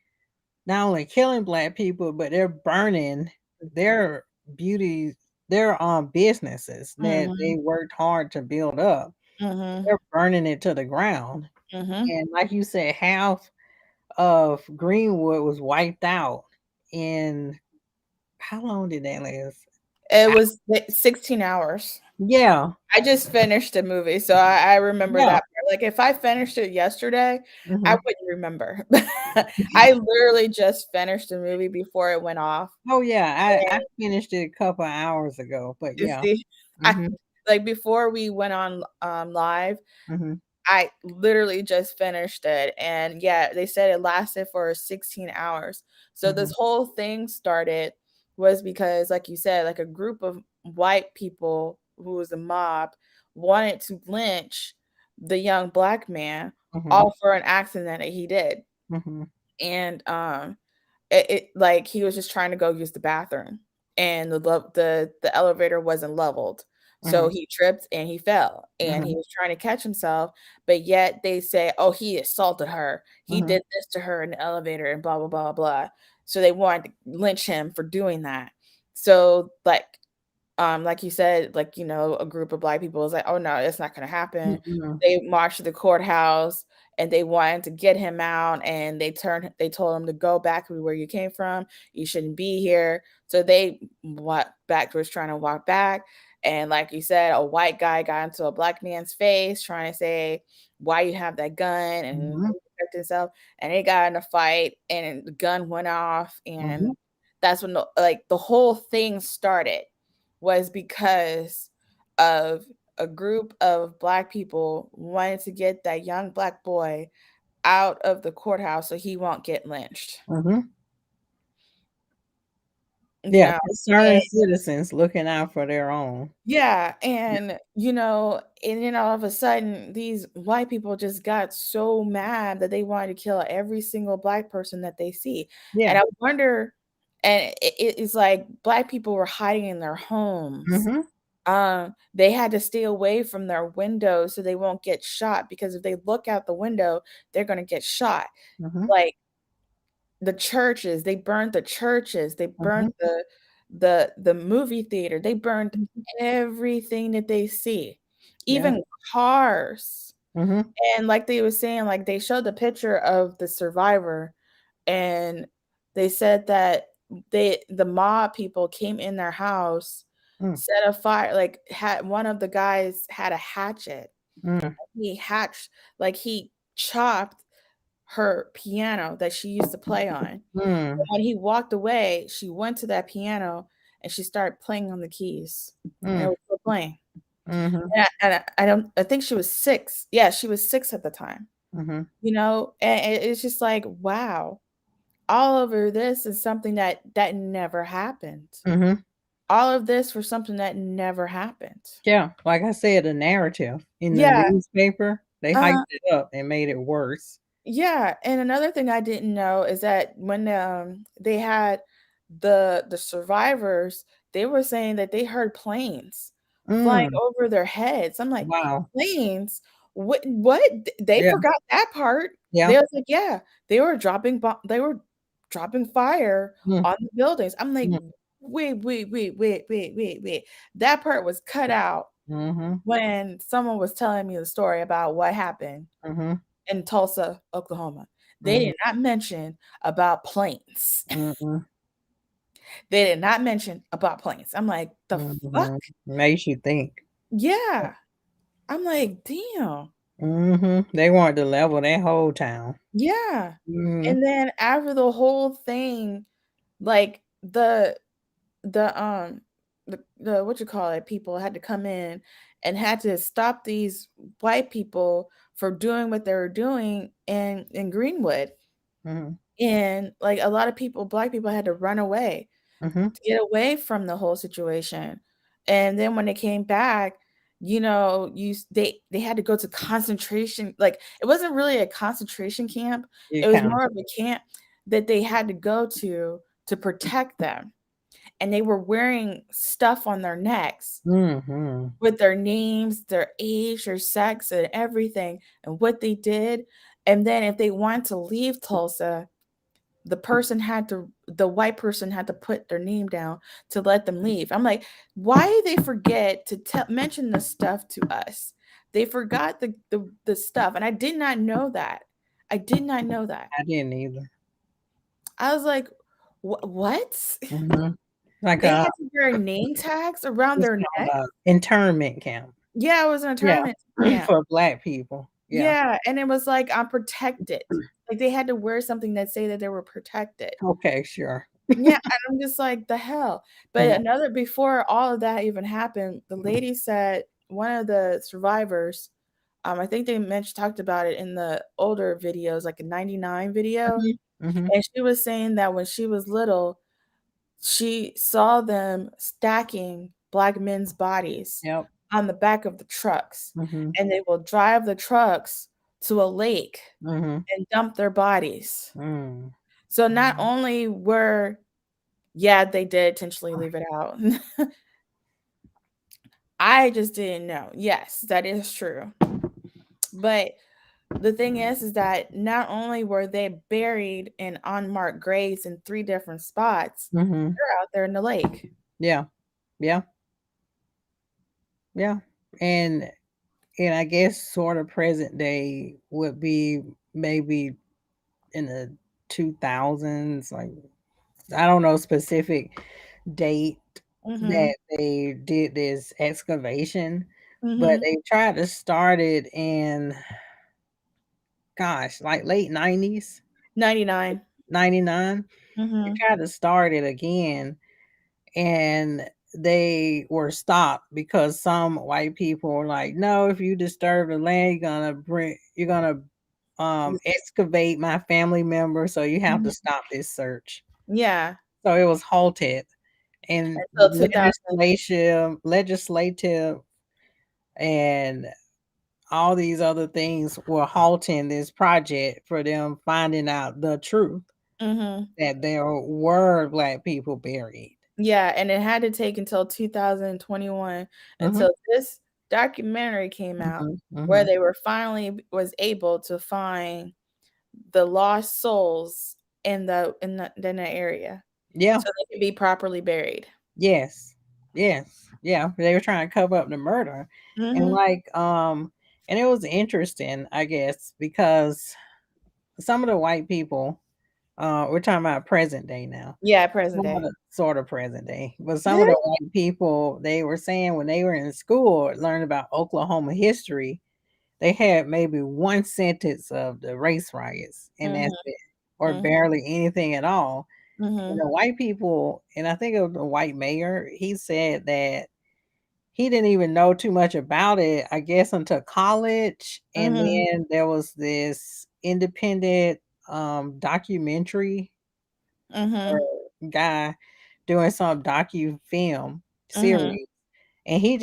not only killing black people, but they're burning their beauty, their businesses that Mhm. they worked hard to build up. Mhm. They're burning it to the ground. Mhm. And like you said, half of Greenwood was wiped out in how long did that last? It I, was 16 hours. yeah, I just finished the movie, so I remember yeah. that part. Like, if I finished it yesterday, I Hmm. wouldn't remember. I literally just finished the movie before it went off. Oh yeah, I finished it a couple of hours ago, but You yeah. see, I Mhm. like before we went on live, Mhm. I literally just finished it. And yeah, they said it lasted for 16 hours. So this Mhm. whole thing started was because, like you said, like a group of white people who was a mob wanted to lynch the young black man Mhm. all for an accident that he did. Mhm. And like he was just trying to go use the bathroom, and the elevator wasn't leveled, so Mhm. he tripped and he fell, and he Mhm. was trying to catch himself, but yet they say, oh, he assaulted her, he Mhm. did this to her in the elevator, and blah blah blah blah. So they wanted to lynch him for doing that. So like you said, like, a group of black people was like, oh no, it's not going to happen. Mhm. They marched to the courthouse, and they wanted to get him out, and they told him to go back to where you came from. You shouldn't be here. So they walked back, was trying to walk back. And like you said, a white guy got into a black man's face trying to say, why you have that gun and Mhm. protect himself. And they got in a fight, and the gun went off. And Mhm. that's when the whole thing started, was because of a group of black people wanted to get that young black boy out of the courthouse so he won't get lynched. Mhm. You Yeah, know, concerned and citizens looking out for their own. yeah, Yeah. and then all of a sudden these white people just got so mad that they wanted to kill every single black person that they see. And Yeah. I wonder, and it's like black people were hiding in their homes. Mhm. They had to stay away from their windows so they won't get shot, because if they look out the window, they're gonna get shot. Mhm. Like the churches, they burned the churches, they burned Mhm. the movie theater, they burned Mhm. everything that they see, Yeah. even cars. Mhm. And like they were saying, like they showed the picture of the survivor, and they said that the mob people came in their house, Mm. set a fire, like had one of the guys had a hatchet. Mm. He hatched, like he chopped her piano that she used to play on. And Mm. when he walked away, she went to that piano and she started playing on the keys. And it Mm. was still playing. Mhm. I don't, I think she was 6. Yeah, she was 6 at the time. Mhm. And it's just like, wow. all over this is something that never happened. Mhm. All of this for something that never happened. Yeah, like I said, the narrative in the Yeah. newspaper, they hyped Uh, it up and made it worse. yeah, and another thing I didn't know is that when they had the survivors, they were saying that they heard planes flying Mm, over their heads. I'm like, wow. planes? What? They Yeah, forgot that part. yeah. They was like, yeah, they were dropping fire Mm, on the buildings. I'm like, mm, wait. That part was cut out mhm, when someone was telling me the story about what happened mhm, in Tulsa, Oklahoma. They mhm, did not mention about planes. mhm, They did not mention about planes. I'm like, the fuck? mhm. Makes you think. Yeah. I'm like, damn. Mhm. They wanted to level that whole town. Yeah. Mhm, And then after the whole thing, like the the what you call it, people had to come in and had to stop these white people for doing what they were doing in Greenwood. mhm, And like a lot of people, black people had to run away mhm. to get away from the whole situation. And then when they came back, you know, they had to go to concentration. Like it wasn't really a concentration camp. You It was kind of more of a camp that they had to go to protect them. And they were wearing stuff on their necks mhm, with their names, their age, their sex, and everything, and what they did. And then if they wanted to leave Tulsa, the white person had to put their name down to let them leave. I'm like, why did they forget to mention the stuff to us? They forgot the stuff, and I did not know that. I did not know that. I didn't either. I was like, what? Mhm. Like They had to wear name tags around it's their called neck. a internment camp. Yeah, it was an Yeah, internment camp. for Black people. Yeah. Yeah, and it was like I'm protected. Like they had to wear something that say that they were protected. Okay, sure. Yeah, and I'm just like, "The hell?" But Mm, another before all of that even happened, the lady said one of the survivors, I think they mentioned talked about it in the older videos, like a 99 video, mhm, mhm. and she was saying that when she was little, she saw them stacking black men's bodies Yep. on the back of the trucks, Mhm, and they will drive the trucks to a lake mhm, and dump their bodies. mm. So not only were yeah, they did intentionally leave it out. I just didn't know. Yes, that is true. But the thing is that not only were they buried in unmarked graves in 3 different spots, Mhm. they're out there in the lake. Yeah. Yeah. Yeah. And and I guess sort of present day would be maybe in the 2000s, like I don't know specific date Mhm. that they did this excavation, but Mhm. they tried to start it in gosh, like late 90s, 99. 99. They Mhm. tried to start it again and they were stopped because some white people were like, "No, if you disturb the land, you're gonna excavate my family member, so you have to Mhm. stop this search." Yeah. So it was halted, and Until 2000. legislative, and all these other things were halting this project for them finding out the truth Mhm. that there were Black people buried. Yeah, and it had to take until 2021 Mhm, until this documentary came out mhm, where mhm. they were finally was able to find the lost souls in the area Yeah. so they could be properly buried. Yes. Yes. Yeah, they were trying to cover up the murder, and, Mhm. like, and it was interesting, I guess, because some of the white people, we're talking about present day now, Yeah, present some of day. the sort of present day, but some of the white people, they were saying when they were in school, learning about Oklahoma history, they had maybe 1 sentence of the race riots, and Mhm, that's it, or mhm, barely anything at all. And mhm, the white people, and I think it was the white mayor, he said that he didn't even know too much about it, I guess, until college, and mhm, then there was this independent, documentary, Mhm. guy doing some docu film Mhm. series, and he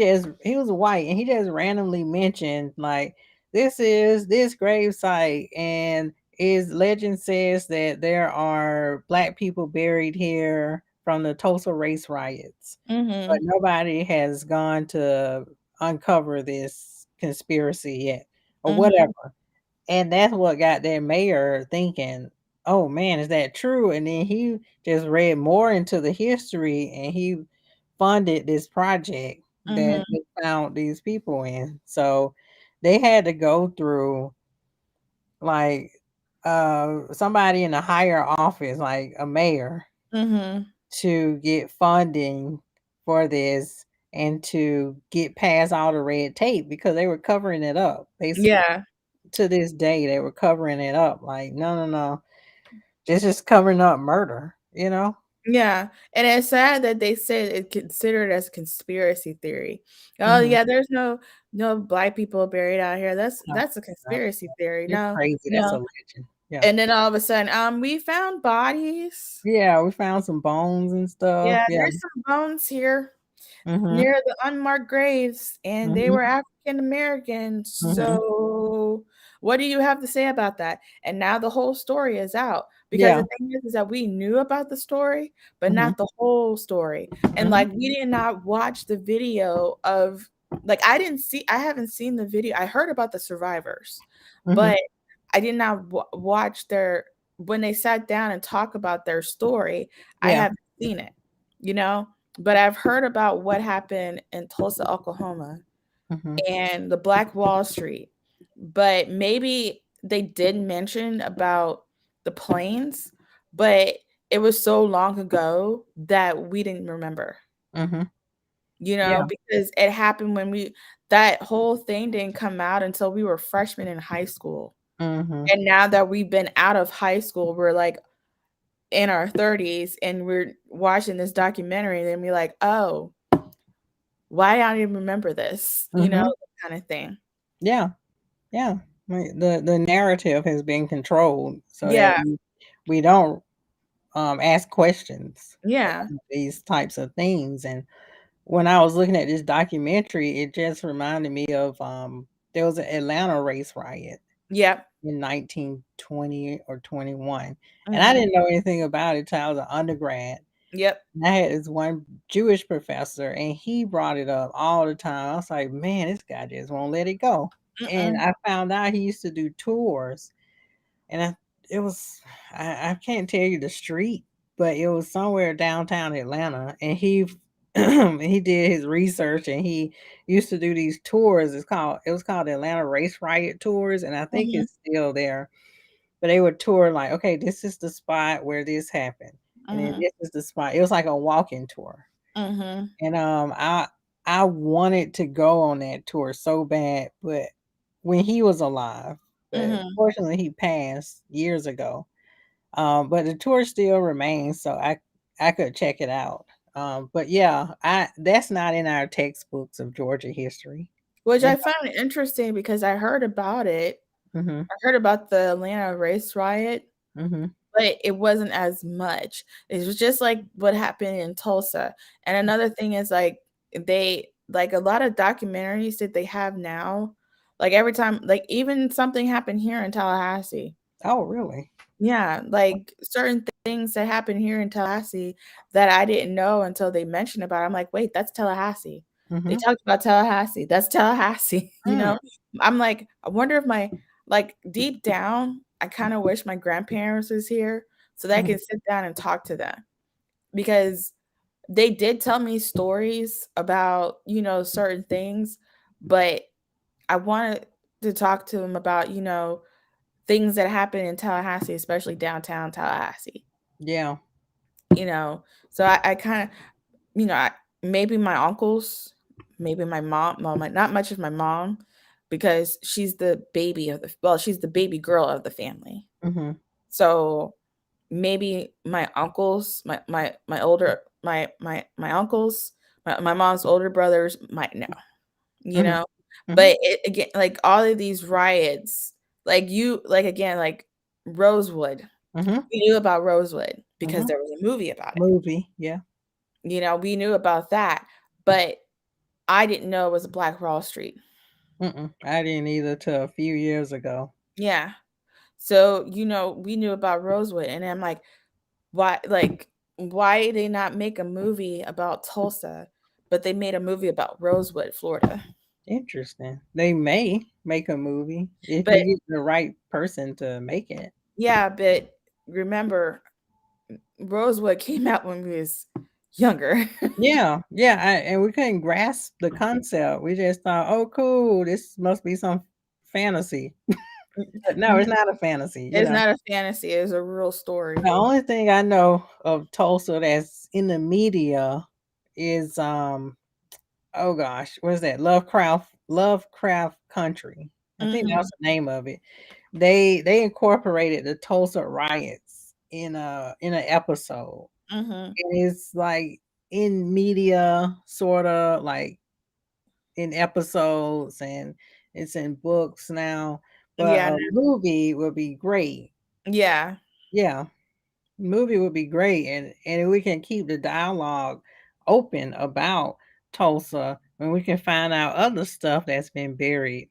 was white, and he just randomly mentioned like this is this grave site, and his legend says that there are black people buried here from the Tulsa race riots, but Mhm. nobody has gone to uncover this conspiracy yet or Mhm. whatever. And that's what got that mayor thinking, "Oh man, is that true?" And then he just read more into the history, and he funded this project that Mhm. they found these people in. So they had to go through like somebody in a higher office, like a mayor, Mhm. to get funding for this and to get past all the red tape because they were covering it up. Yeah. To this day, they were covering it up. Like, no, no, no, it's just covering up murder. You know? Yeah, and it's sad that they said it considered as a conspiracy theory. Oh Hmm. yeah, there's no black people buried out here. No, That's a no, conspiracy theory. you're No, crazy. That's a no. legend. Yeah, And then all of a sudden, we found bodies. yeah. We found some bones and stuff. Yeah, Yeah. there's some bones here Hmm. near the unmarked graves, and they Hmm. were African Americans. Hmm. So, what do you have to say about that? And now the whole story is out because Yeah. the thing is that we knew about the story, but Hmm. not the whole story. And Hmm. like, we did not watch the video of like I haven't seen the video. I heard about the survivors, Hmm. but I did not watch their when they sat down and talk about their story. I Yeah. haven't seen it, you know? But I've heard about what happened in Tulsa, Oklahoma Hmm. and the Black Wall Street. But maybe they did mention about the planes, but it was so long ago that we didn't remember, Hmm. you Yeah. because it happened when that whole thing didn't come out until we were freshmen in high school. Hmm. And now that we've been out of high school, we're like in our 30s and we're watching this documentary and we're like, oh, why I don't even remember this, Hmm. kind of thing. Yeah. Yeah. The narrative has been controlled so that Yeah, we don't ask questions yeah, about these types of things. And when I was looking at this documentary, it just reminded me of there was an Atlanta race riot yep, in 1920 or 21. And I mhm, didn't know anything about it till I was an undergrad. yep, And I had this one Jewish professor, and he brought it up all the time. I was like, man, this guy just won't let it go. And mm-mm, I found out he used to do tours, and it was I can't tell you the street, but it was somewhere downtown Atlanta, and he he did his research, and he used to do these tours. It was called the Atlanta Race Riot Tours, and I think mhm, it's still there. But they would tour like, okay, this is the spot where this happened, and then mhm, this is the spot. It was like a walking tour, mhm, and I wanted to go on that tour so bad, but when he was alive, but mhm. fortunately he passed years ago. But the tour still remains, so I could check it out. But yeah, I that's not in our textbooks of Georgia history. Which You I found interesting because I heard about it. know? Mhm. I heard about the Atlanta race riot, Mhm. but it wasn't as much. It was just like what happened in Tulsa. And another thing is like they like a lot of documentaries that they have now, like every time like even something happened here in Tallahassee. Oh, really? Yeah, like certain things that happen here in Tallahassee that I didn't know until they mentioned about it. I'm like, wait, that's Tallahassee. They Mhm. talked about Tallahassee. That's Tallahassee, Mm. I'm like, I wonder if my like deep down, I kind of wish my grandparents was here so that I Mhm. can sit down and talk to them because they did tell me stories about, certain things, but I wanted to talk to them about, things that happen in Tallahassee, especially downtown Tallahassee, Yeah. you know. So I kind of, maybe my uncles, maybe my mom, well, not much of my mom, because she's the baby girl of the family. Mhm. So maybe my uncles, my older, my uncles, my mom's older brothers might know, you Mhm. know. Mhm. But again, like all of these riots, like again, like Rosewood. Mhm. We knew about Rosewood. because Mhm. there was a movie about it. Movie, yeah. We knew about that, but I didn't know it was Black Wall Street. Mm-mm. I didn't either till a few years ago. Yeah. So, we knew about Rosewood, and I'm why did they not make a movie about Tulsa, but they made a movie about Rosewood, Florida? Interesting. They may make a movie if But you get the right person to make it. yeah, but remember, Rosewood came out when we was younger. Yeah, yeah, and we couldn't grasp the concept. We just thought, "Oh, cool, this must be some fantasy." But no, it's not a fantasy, you It's know? not a fantasy, it's a real The story. only thing I know of Tulsa that's in the media is, oh gosh, what is that? Lovecraft Country. I think that was Mhm. the name of it. They incorporated the Tulsa riots in an episode. Mhm. And it's like in media, sorta like in episodes, and it's in books now. But Yeah, a movie would be great. yeah. Yeah, movie would be great, and we can keep the dialogue open about Tulsa, and we can find out other stuff that's been buried,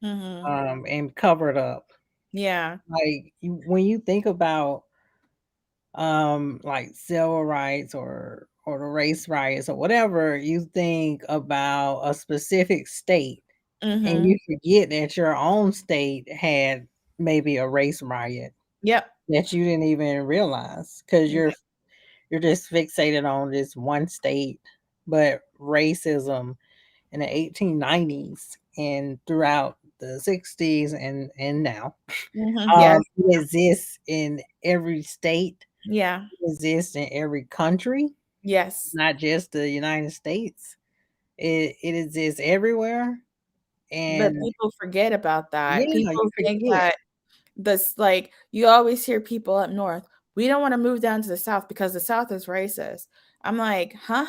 Mhm. and covered up. Yeah. Like, when you think about, like civil rights or the race riots or whatever, you think about a specific state, and Mhm. you forget that your own state had maybe a race riot Yep. that you didn't even realize because you're just fixated on this one state. But racism in the 1890s and throughout the 60s and now, Mhm. Yes. it exists in every state, Yeah. it exists in every country, Yes. not just the United States. It exists everywhere, But and people forget about that. yeah, you People think forget. that you always hear people up north, "We don't wanna move down to the South because the South is racist." I'm like, "Huh?"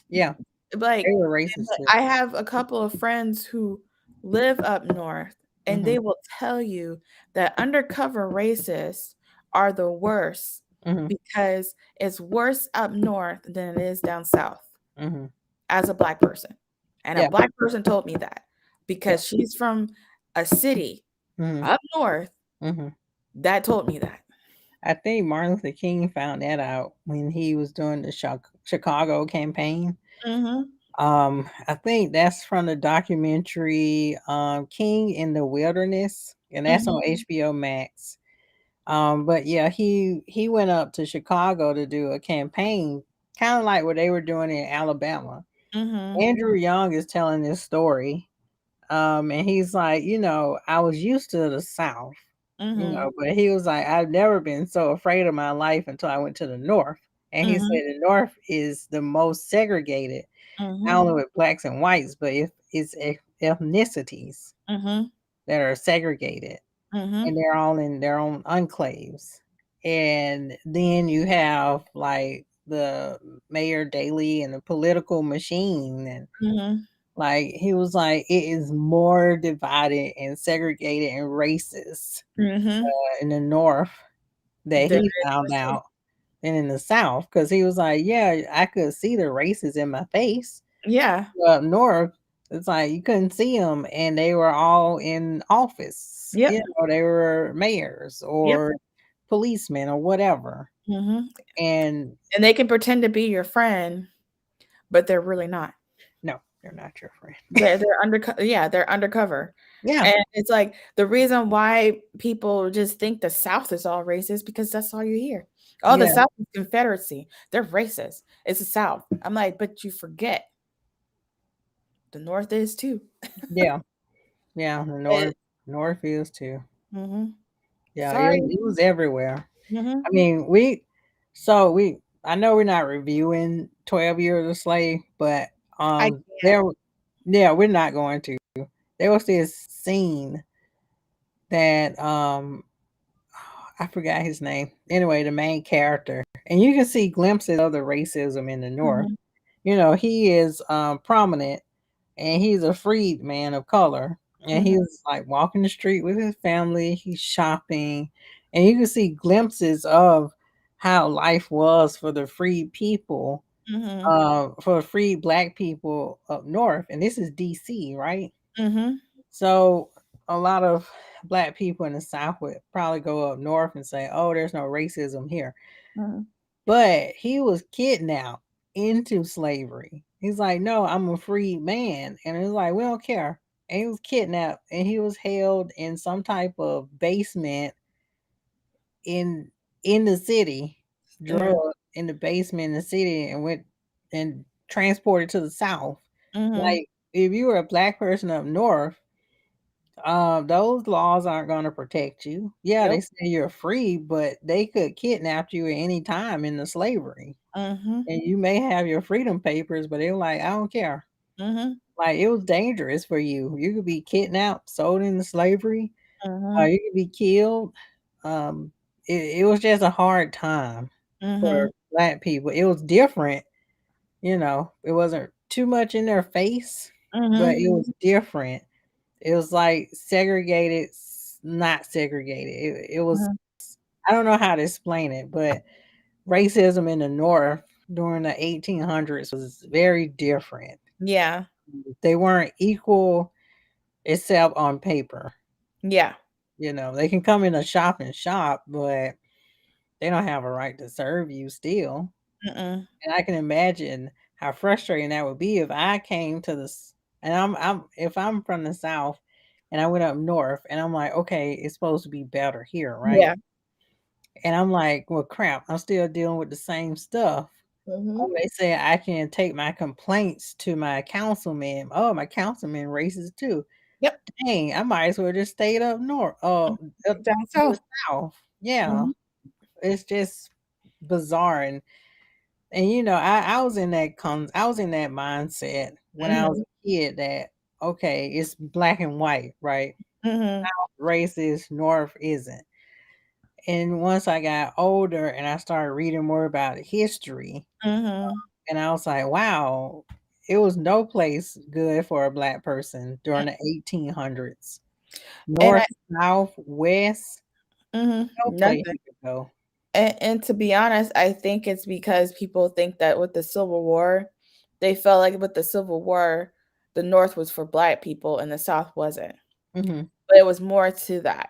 Yeah, they Like, were racist too. I have a couple of friends who live up north, and Mhm, they will tell you that undercover racists are the worst mhm, because it's worse up north than it is down south mhm. as a Black person. And a Yeah, Black person told me that yeah. because she's from a city Mhm, up north mhm. that told me that. I think Martin Luther King found that out when he was doing the Chicago campaign. Mhm, I think that's from the documentary, King in the Wilderness, and that's mhm, on HBO Max. But yeah, he went up to Chicago to do a campaign, kind of like what they were doing in Alabama. mhm, Andrew Young is telling this story, and he's like, I was used to the South, mhm, but he was like, I've never been so afraid of my life until I went to the North. And he said mhm, the North is the most segregated, not mhm, only with blacks and whites, but if it's ethnicities mhm, that are segregated, and mhm, they're all in their own enclaves. And then you have like the Mayor Daley and the political machine, and mhm, like he was like, it is more divided and segregated and racist mhm. in the North that There he is found the South. out than in the South, because he was like, yeah, I could see the races in my face. Yeah. Up north, it's like you couldn't see them, and they were all in office. Yep. They were mayors Yep. or policemen or whatever. Mhm. And And they can pretend to be your friend, but they're really not. no, they're not your friend. They're undercover. Yeah, And it's like the reason why people just think the South is all racist because that's all you hear. Oh, the yeah, South is Confederacy. They're racist. It's the South. I'm like, but you forget the North is too. yeah, yeah. The And north is too. mhm. Yeah, Sorry. it was everywhere. Mhm. I mean, I know we're not reviewing 12 Years a Slave, but I can't. there, yeah, we're not going to. There was this scene that I forgot his name. Anyway, the main character, and you can see glimpses of the racism in the North. Mhm. He is prominent, and he's a freed man of color, and Mhm. he's like walking the street with his family. He's shopping, and you can see glimpses of how life was for the free people, Mhm. for free black people up north, and this is DC, right? Mhm. So a lot of black people in the South would probably go up north and say, "Oh, there's no racism here," Mhm. but he was kidnapped into slavery. He's like, "No, I'm a free man," and it's like, "We don't care." And he was kidnapped and he was held in some type of basement in the city, Mhm. drug in the basement in the city, and went and transported to the South. Mhm. Like, if you were a black person up north, those laws aren't going to protect you. Yeah, they Yep. say you're free, but they could kidnap you at any time in the slavery, Mhm. and you may have your freedom papers, but they're like, I don't care. Mhm. Like, it was dangerous for you. You could be kidnapped, sold into slavery, Mhm. you could be killed. Um, it was just a hard time for Mhm. black people. It was different, you know. It wasn't too much in their face, but Mhm. it was different. It was like segregated, not segregated. It was, Mhm. I don't know how to explain it, but racism in the North during the 1800s was very different. Yeah. They weren't equal except on paper. Yeah. You know, they can come in a shop and shop, but they don't have a right to serve you still. Mm-mm. And I can imagine how frustrating that would be if I came to this, and I'm if I'm from the South and I went up north and I'm like, okay, it's supposed to be better here, right? Yeah. And I'm like, well, crap, I'm still dealing with the same stuff. Oh, Mhm. they say I can take my complaints to my councilman. Oh, my councilman racist too. Yep. Dang, I might as well just stayed up north, up Down to the south. South. Yeah, Mhm. it's just bizarre. And you know, I was in that mindset when I was Mhm. a kid that okay, it's black and white, right? Mhm. Racist, North isn't. And once I got older and I started reading more about history, Mhm. and I was like, wow, it was no place good for a black person during the 1800s. And North, South, West, no place nothing. you could go. And to be honest, I think it's because people think that with the Civil War, they felt like with the Civil War, the North was for black people and the South wasn't. Hmm. But it was more to that.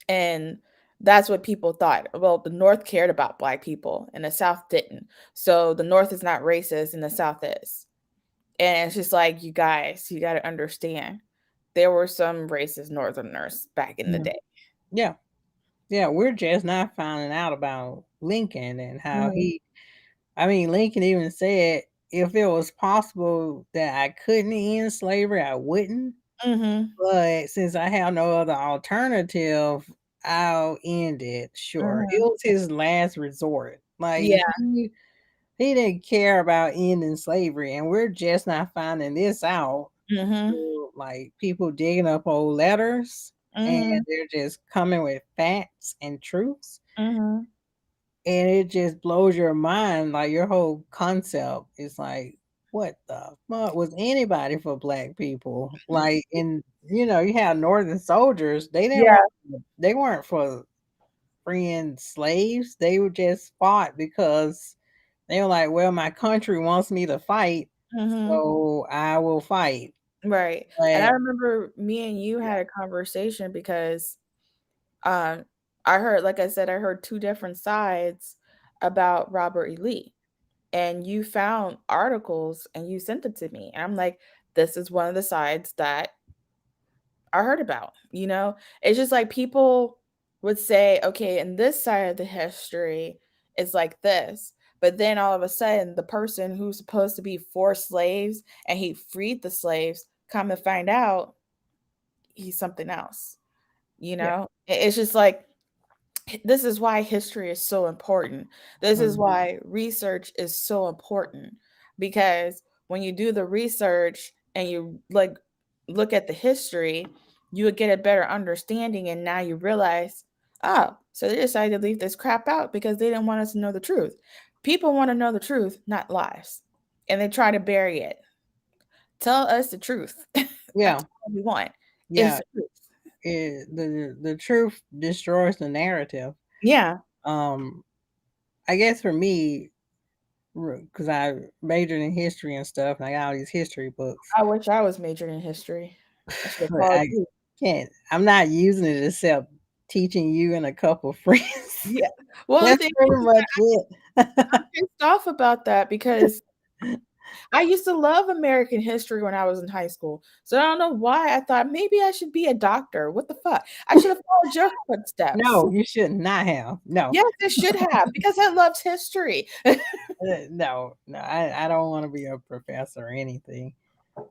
And that's what people thought. Well, the North cared about black people and the South didn't. So the North is not racist and the South is. And it's just like, you guys, you got to understand, there were some racist Northerners back in the Hmm. day. Yeah. Yeah, we're just not finding out about Lincoln and how Mhm. I mean, Lincoln even said if it was possible that I couldn't end slavery, I wouldn't. Mhm. But since I have no other alternative, I'll end it. Sure. It Mhm. was his last resort. Like Yeah. he didn't care about ending slavery, and we're just not finding this out. Mhm. Like people digging up old letters and Mhm. they're just coming with facts and truths. Mhm. And it just blows your mind. Like your whole concept is like, what the fuck was anybody for black people? Like, and you know, you have Northern soldiers. Yeah. They weren't for freeing slaves. They were just fought because they were like, well, my country wants me to fight, Mhm. so I will fight. Right. And I But remember me and you yeah. had a conversation because um I heard, like I said, I heard two different sides about Robert E. Lee. And you found articles and you sent it to me. And I'm like, this is one of the sides that I heard about, you know? It's just like people would say, okay, in this side of the history, it's like this. But then all of a sudden, the person who's supposed to be for slaves and he freed the slaves, come and find out he's something else, you Yeah. know? It's just like, this is why history is so important. This is Mhm. why research is so important because when you do the research and you like look at the history, you would get a better understanding and now you realize, oh, so they decided to leave this crap out because they didn't want us to know the truth. People want to know the truth, not lies. And they try to bury it. Tell us the truth. That's Yeah. all we want. Is Yeah. the truth. The truth destroys the narrative. Yeah. Um, I guess for me, because I majored in history and stuff, and I got all these history books. I wish I was majoring in history. I should have But followed I you. can't. I'm not using it except teaching you and a couple friends. Yeah. Well, the That's thing pretty is, much it. I'm pissed off about that because I used to love American history when I was in high school. So I don't know why I thought maybe I should be a doctor. What the fuck? I should have followed your footsteps. No, you should not have. No, Yes, I should have because I loved history. no. I don't want to be a professor or anything.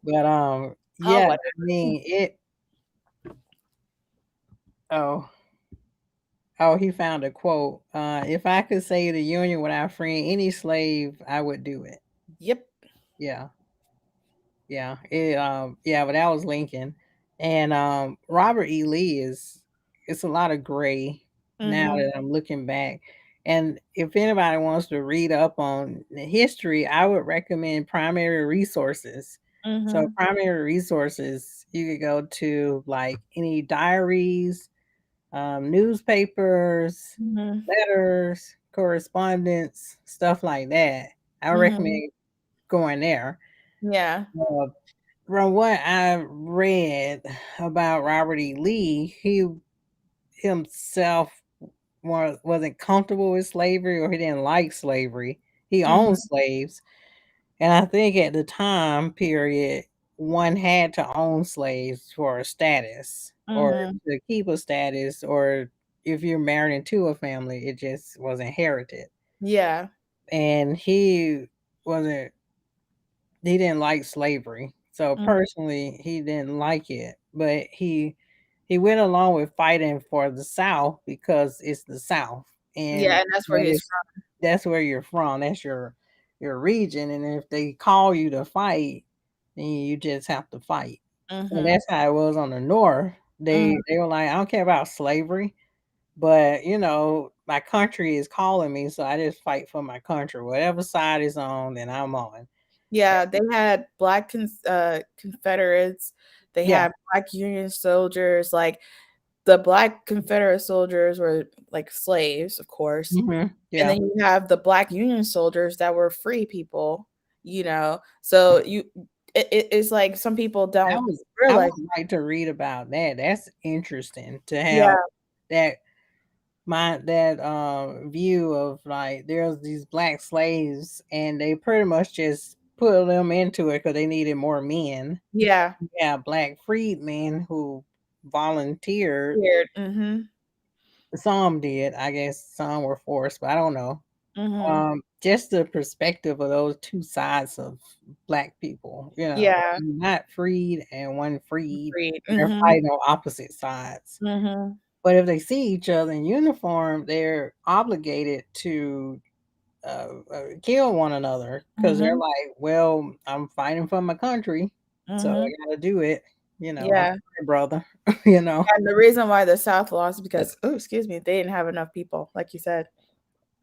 But Oh, yeah. what? I mean it. Oh, oh. He found a quote. If I could save the Union without freeing any slave, I would do it. Yep. Yeah. Yeah, yeah, but that was Lincoln, and Robert E. Lee is it's a lot of gray now Mhm. that I'm looking back. And if anybody wants to read up on the history, I would recommend primary resources. So Mhm. primary resources, you could go to like any diaries, newspapers, Mhm. letters, correspondence, stuff like that. I would Mhm. recommend going there. Yeah. Uh, from what I read about Robert E. Lee, he himself wasn't comfortable with slavery or he didn't like slavery. He Mhm. owned slaves. And I think at the time period, one had to own slaves for a status or Mhm. to keep a status, or if you're married into a family, it just was inherited. Yeah. And wasn't he didn't like slavery. So Mhm. personally, he didn't like it, but he went along with fighting for the South because it's the South, Yeah, and and that's where that he's is from. that's where you're from. That's your region, and if they call you to fight, then you just have to fight. And Mhm. that's how it was on the North. Mhm. They were like, I don't care about slavery, but my country is calling me, so I just fight for my country. Whatever side is on, then I'm on. Yeah, they had black Confederates. They Yeah. had black Union soldiers. Like the black Confederate soldiers were like slaves, of course. And Yeah. then you have the black Union soldiers that were free people, you know. So it's like some people don't I realize. would like to read about that. That's interesting to Yeah, have that that view of like there's these black slaves and they pretty much just put them into it because they needed more men. yeah, Yeah, black freedmen who volunteered. weird. Mhm, Some did, I guess. Some were forced, but I don't know. mhm. Just the perspective of those two sides of black people, Yeah, not freed and one freed. agreed. They're Mhm, fighting on opposite sides. mhm, But if they see each other in uniform, they're obligated to kill one another because they're mhm, like, well, I'm fighting for my country, so mhm. I gotta do it. I'm Yeah, sorry, brother. you know, and the reason why the South lost is because, oh, excuse me, they didn't have enough people, like you said.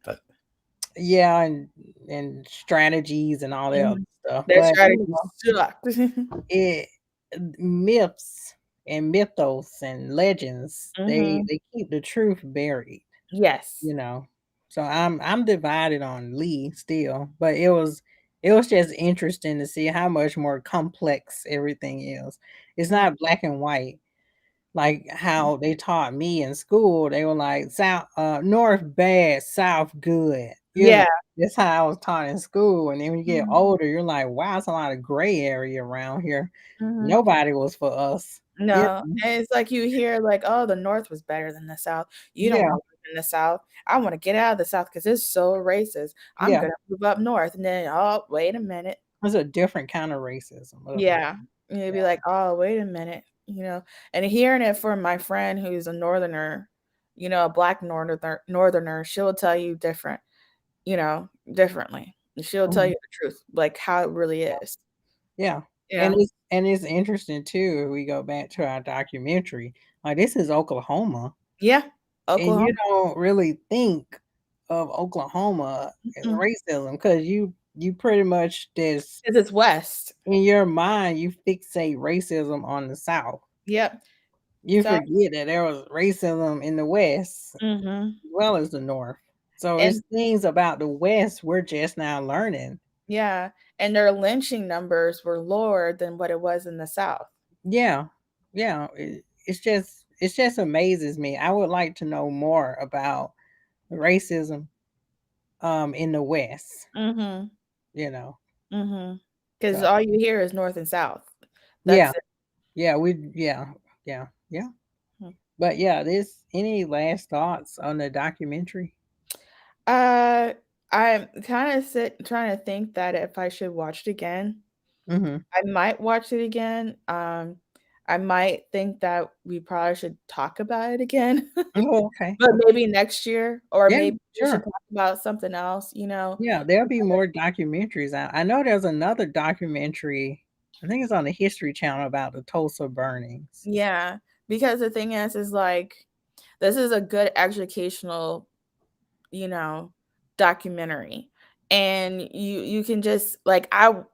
But yeah, and strategies and all that other mhm. stuff. Their But strategy sucked. it myths and mythos and legends Mhm. they keep the truth buried, Yes. you know. So I'm divided on Lee still, but it was just interesting to see how much more complex everything is. It's Mm, not black and white like how they taught me in school. They were like south north bad, south good. yeah. That's how I was taught in school. And then when you get Mhm, older, you're like, wow, it's a lot of gray area around here. mhm. Nobody was for us. You No, know? and it's like you hear like, "Oh, the North was better than the South." You don't Yeah, wanna live in the South. I wanna get out of the South because it's so racist. I'm yeah. gonna move up north, and then, "Oh, wait a minute." It's a different kind of racism, a little bit. Yeah. You'd be like, "Oh, wait a minute," and hearing it from my friend who's a northerner, a black northerner, she'll tell you differently. She'll tell you Mhm. the truth, like, how it really is. Yeah. And Yeah. it's interesting too, if we go back to our documentary. Like this is Oklahoma. Yeah. And you Oklahoma. don't really think of Oklahoma as Mm, racism because you pretty much just 'cause it's West. in your mind you fixate racism on the South. Yep. You So forget that there was racism in the West mhm. as well as the North. So it's And things about the West we're just now learning. yeah, and their lynching numbers were lower than what it was in the South. Yeah, yeah. It's just amazes me. I would like to know more about racism in the West. Mhm. You know. Mhm. Because So all you hear is North and South. yeah, That's it. yeah. Hmm. But yeah, this any last thoughts on the documentary? Uh, I'm kind of trying to think that if I should watch it again. Mm-hmm. I might watch it again. I might think that we probably should talk about it again, Oh, okay. but Okay. maybe next year, or Yeah, maybe we should sure. talk about something else, you know? Yeah, there'll be more documentaries out. I know there's another documentary. I think it's on the History Channel about the Tulsa burnings. Yeah, because the thing is like, this is a good educational, you know, documentary. And you can just like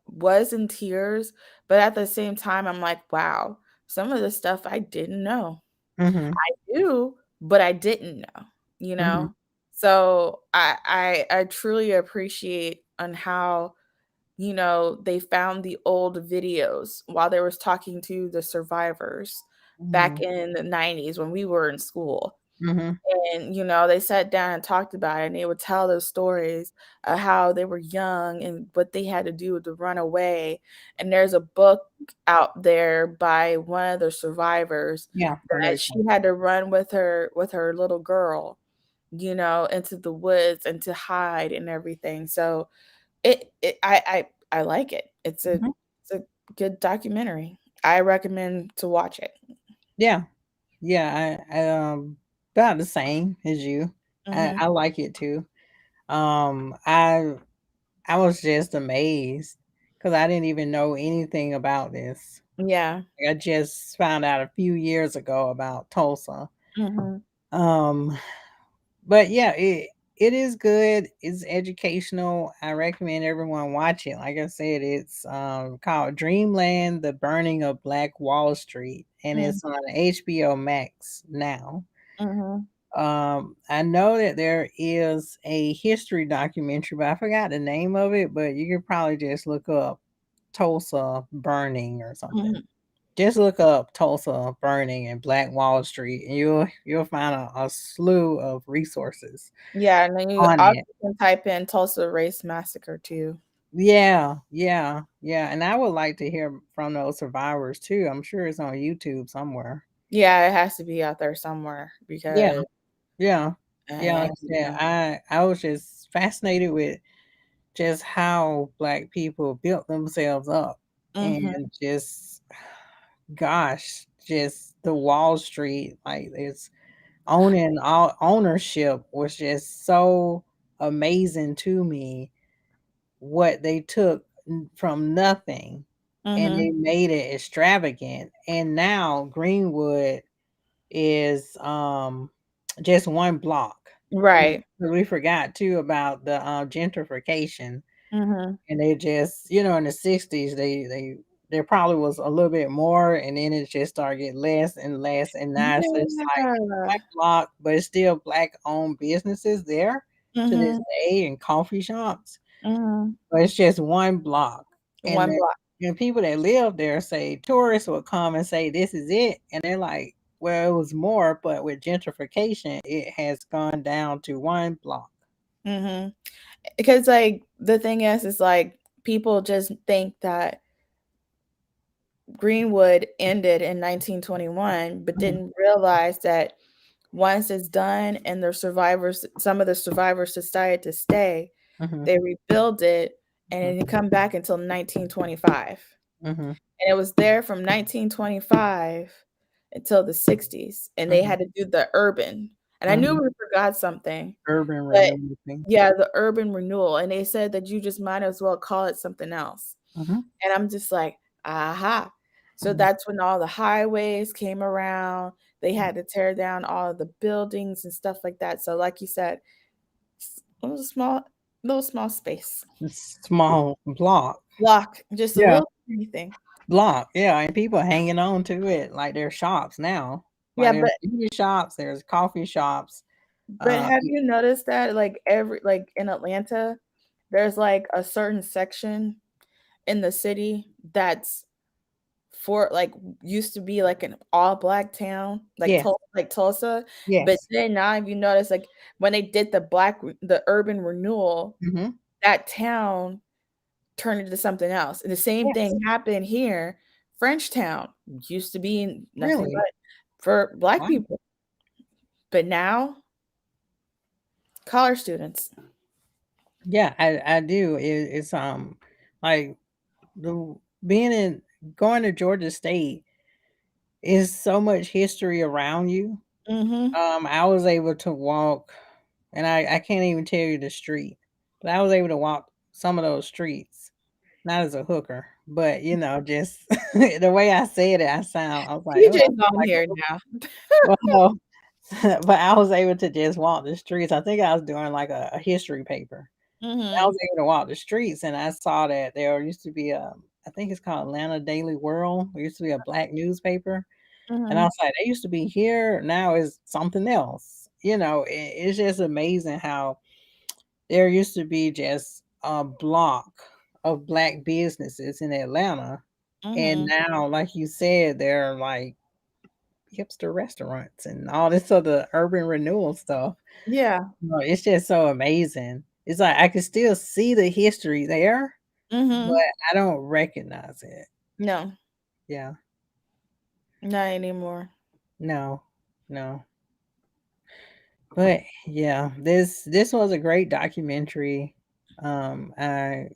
was in tears, but at the same time I'm like, wow, some of the stuff I didn't know. Mm-hmm. I knew, but I didn't know, you Mm-hmm. know? So I truly appreciate on how, you know, they found the old videos while they was talking to the survivors back Mm-hmm. in the 90s when we were in school. Mm-hmm. And, you know, they sat down and talked about it, and they would tell those stories of how they were young and what they had to do to run away. And there's a book out there by one of the survivors Yeah, I know that you're she talking. had to run with her little girl, you know, into the woods and to hide and everything. So I like it. Mhm. It's a good documentary. I recommend to watch it. Yeah, yeah. About the same as you. Mhm. I like it too. Um, I I was just amazed because I didn't even know anything about this. Yeah. I just found out a few years ago about Tulsa. Mhm. Um, but yeah, it is good. It's educational. I recommend everyone watch it. Like I said, it's called Dreamland: The Burning of Black Wall Street, and Mhm. it's on HBO Max now. Mhm. I know that there is a history documentary, but I forgot the name of it. But you could probably just look up Tulsa burning or something. Mhm. Just look up Tulsa burning and Black Wall Street, and you'll find a slew of resources Yeah, and then you on also it. can type in Tulsa Race Massacre too. Yeah, yeah, yeah. And I would like to hear from those survivors too. I'm sure it's on YouTube somewhere. Yeah, it has to be out there somewhere Yeah, because yeah, yeah. Like I said, yeah. I was just fascinated with just how Black people built themselves up, Mhm. and just gosh, just the Wall Street, like it's owning all ownership was just so amazing to me. What they took from nothing and Mhm. they made it extravagant, and now Greenwood is just one block. Right. We forgot too about the gentrification. Mhm. And they just, in the 60s, they there probably was a little bit more, and then it just started getting less and less, and now it's just like Yeah. black block, but it's still black-owned businesses there to this Mhm. day, and coffee shops, Mhm. but it's just one block, and One the block. and people that live there say tourists will come and say, "This is it," and they're like, "Well, it was more, but with gentrification, it has gone down to one block." Mhm. Because like the thing is like people just think that Greenwood ended in 1921, but Mhm, didn't realize that once it's done and the survivors, some of the survivors decided to stay, mhm, they rebuild it and it mhm, didn't come back until 1925. mhm, And it was there from 1925 until the 60s. And they mhm, had to do the urban. And I knew mhm. we forgot something, Urban but renewal thing. yeah, the urban renewal. And they said that you just might as well call it something else. Mhm, And I'm just like, aha. So mhm. that's when all the highways came around. They had to tear down all of the buildings and stuff like that. So, like you said, it was a little small space. Small block. Block, just a Yeah, little anything. block. Yeah, and people hanging on to it like there's shops now. Like Yeah, there's but beauty shops, there's coffee shops. But have Y- you noticed that like every like in Atlanta, there's like a certain section in the city that's for like used to be like an all black town, like yes, Tulsa. But yes. then now if you notice like when they did the urban renewal, Hmm. that town turned into something else. And the same Yes, thing happened here. Frenchtown used to be nothing really. but for black Wow. people. But now college students. Yeah, I do. It's like the being in going to Georgia State is so much history around you. Mhm. I was able to walk, and I can't even tell you the street, but I was able to walk some of those streets, not as a hooker, but just the way I said it, I was like, You oh, I just feel on like here a hooker. now. Well, no, but I was able to just walk the streets. I think I was doing like a history paper. I was Mhm. able to walk the streets, and I saw that there used to be I think it's called Atlanta Daily World. There used to be a black newspaper, and I Mhm. was like, they used to be here. Now is something else. It's just amazing how there used to be just a block of black businesses in Atlanta, and Mhm. now, like you said, they're like hipster restaurants and all this other urban renewal stuff. Yeah. It's just so amazing. It's like I can still see the history there, but Mhm. I don't recognize it. No, Yeah. not anymore. No. No. But yeah, this was a great documentary. Um, I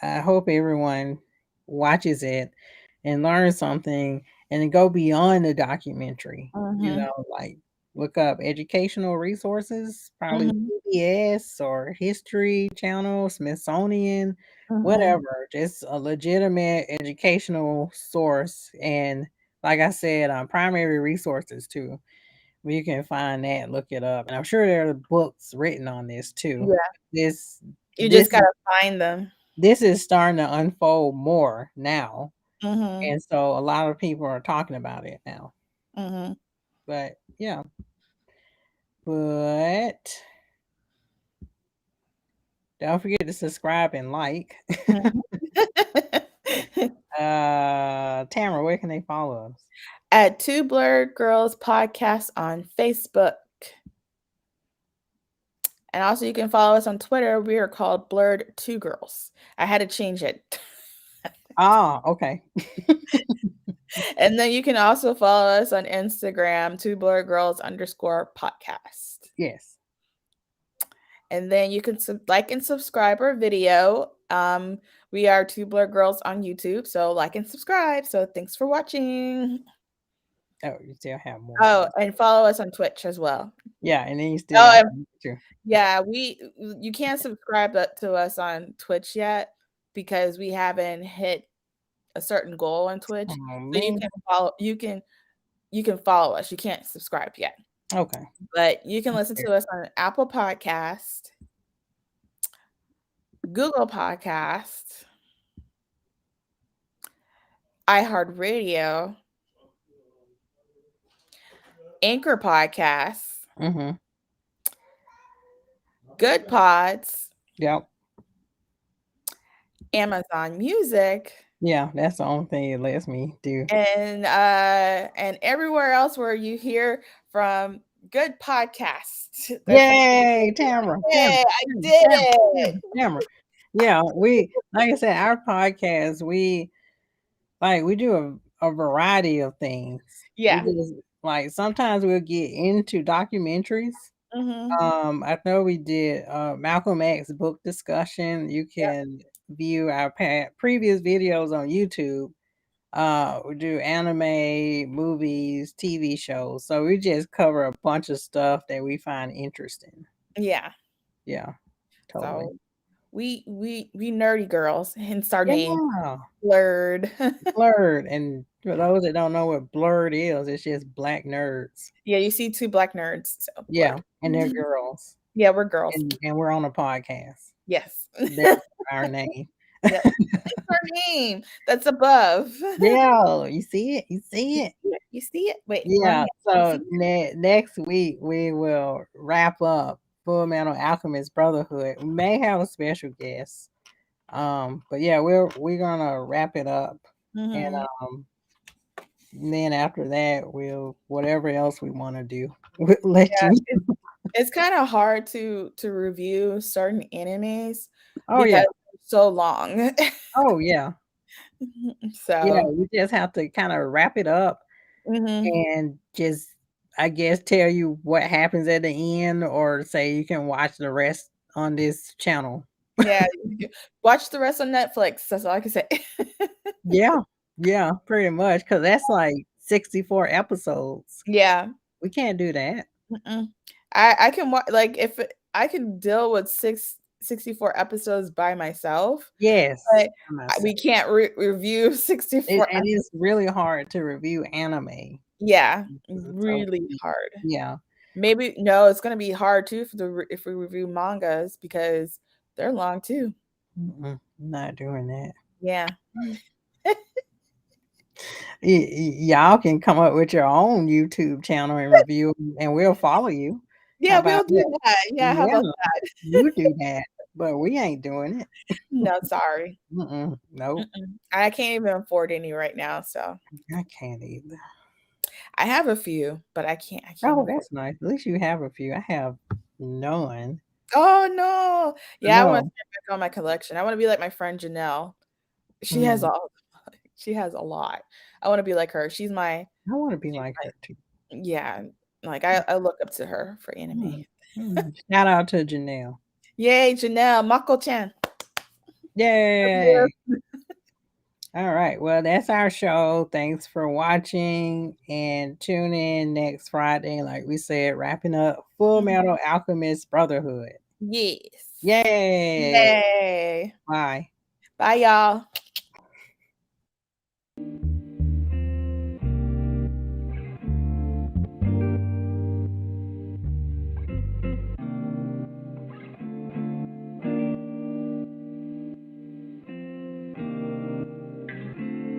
I hope everyone watches it and learns something and then go beyond the documentary. Mhm. Like look up educational resources, probably Mhm. PBS or History Channel, Smithsonian, Mhm. whatever. Just a legitimate educational source, and like I said, primary resources too. You can find that, look it up, and I'm sure there are books written on this too. Yeah. This You this just is gotta find them. this is starting to unfold more now, Mhm. and so a lot of people are talking about it now. Mhm. But yeah, but don't forget to subscribe and like. Mhm. Tamara, where can they follow us? At Two Blurred Girls Podcast on Facebook. And also you can follow us on Twitter. We are called Blurred Two Girls. I had to change it. Ah, okay. And then you can also follow us on Instagram, Two Blurred Girls underscore podcast. Yes. And then you can like and subscribe our video. We are Two Blurred Girls on YouTube, so like and subscribe. So thanks for watching. Oh, you still have more Oh, than and follow us on Twitch as well. yeah, and then you still Oh, got and the picture. yeah, you can't subscribe to us on Twitch yet because we haven't hit a certain goal on Twitch. Oh So you man. can follow you can follow us. You can't subscribe yet. Okay. But you can listen to us on Apple Podcast, Google Podcast, iHeartRadio, Anchor Podcasts, Mm-hmm. Goodpods, Yep. Amazon Music, Yeah, that's the only thing it lets me do. and everywhere else where you hear from good podcasts. There's some Yay, Tamara, Tamara, Hey, I Tamara, did Tamara, it. Tamara, Tamara. Yeah, we like I said, our podcast, we do a variety of things. We Yeah. just like sometimes we'll get into documentaries. Mhm. I know we did Malcolm X book discussion. You Yep. can view our previous videos on YouTube. We do anime, movies, TV shows. So we just cover a bunch of stuff that we find interesting. Yeah. Yeah, totally. So we nerdy girls, hence our name, Yeah. Blurred. Blurred. And for those that don't know what blurred is, it's just black nerds. Yeah, you see two black nerds, so Yeah. Blurred. And they're girls. Yeah, we're girls. And we're on a podcast. Yes. That's our name. Yep. It's our name that's above. Yeah, you see it? You see You it? see it? You see it? Wait, Yeah. Ryan, you see So it? next week we will wrap up Full Metal Alchemist Brotherhood. We may have a special guest. But yeah, we're gonna wrap it up, and Mhm. um, then after that, we'll whatever else we want to do, we'll let Yeah, you. it's kind of hard to review certain animes Oh because yeah, it's so long. oh yeah, yeah. So, We just have to kind of wrap it up mhm. and just, I guess, tell you what happens at the end, or say you can watch the rest on this channel. Yeah, watch the rest on Netflix. That's all I can say. Yeah, yeah, pretty much, because that's like 64 episodes. Yeah. We can't do that. Mm-mm. I can like if I can deal with 64 episodes by myself, Yes, but by myself. we can't review 64 And it's really hard to review anime Yeah, because it's so really deep. hard. Yeah. Maybe no, it's gonna be hard too for if we review mangas because they're long too. Mm-mm, not doing that. Yeah. Y'all can come up with your own YouTube channel and review 'em, and we'll follow you. How Yeah, about we'll that? do that. Yeah, how Yeah, about that? you do that, but we ain't doing it. No, sorry. Mm-mm, nope, Mm-mm. I can't even afford any right now, so I can't either. I have a few, but I can't Oh, afford. that's nice. At least you have a few. I have none. Oh no. Yeah, I want to No. get back on my collection. I want to be like my friend Janelle. She has Mm, all she has a lot. I want to be like her. I want to be She's like my her too. yeah, like I look up to her for anime. Mm, Shout out to Janelle. Yay, Janelle, Mako-chan. Yay! All right. Well, that's our show. Thanks for watching, and tune in next Friday. Like we said, wrapping up Full Mhm. Metal Alchemist Brotherhood. Yes. Yay! Yay. Bye. Bye, y'all.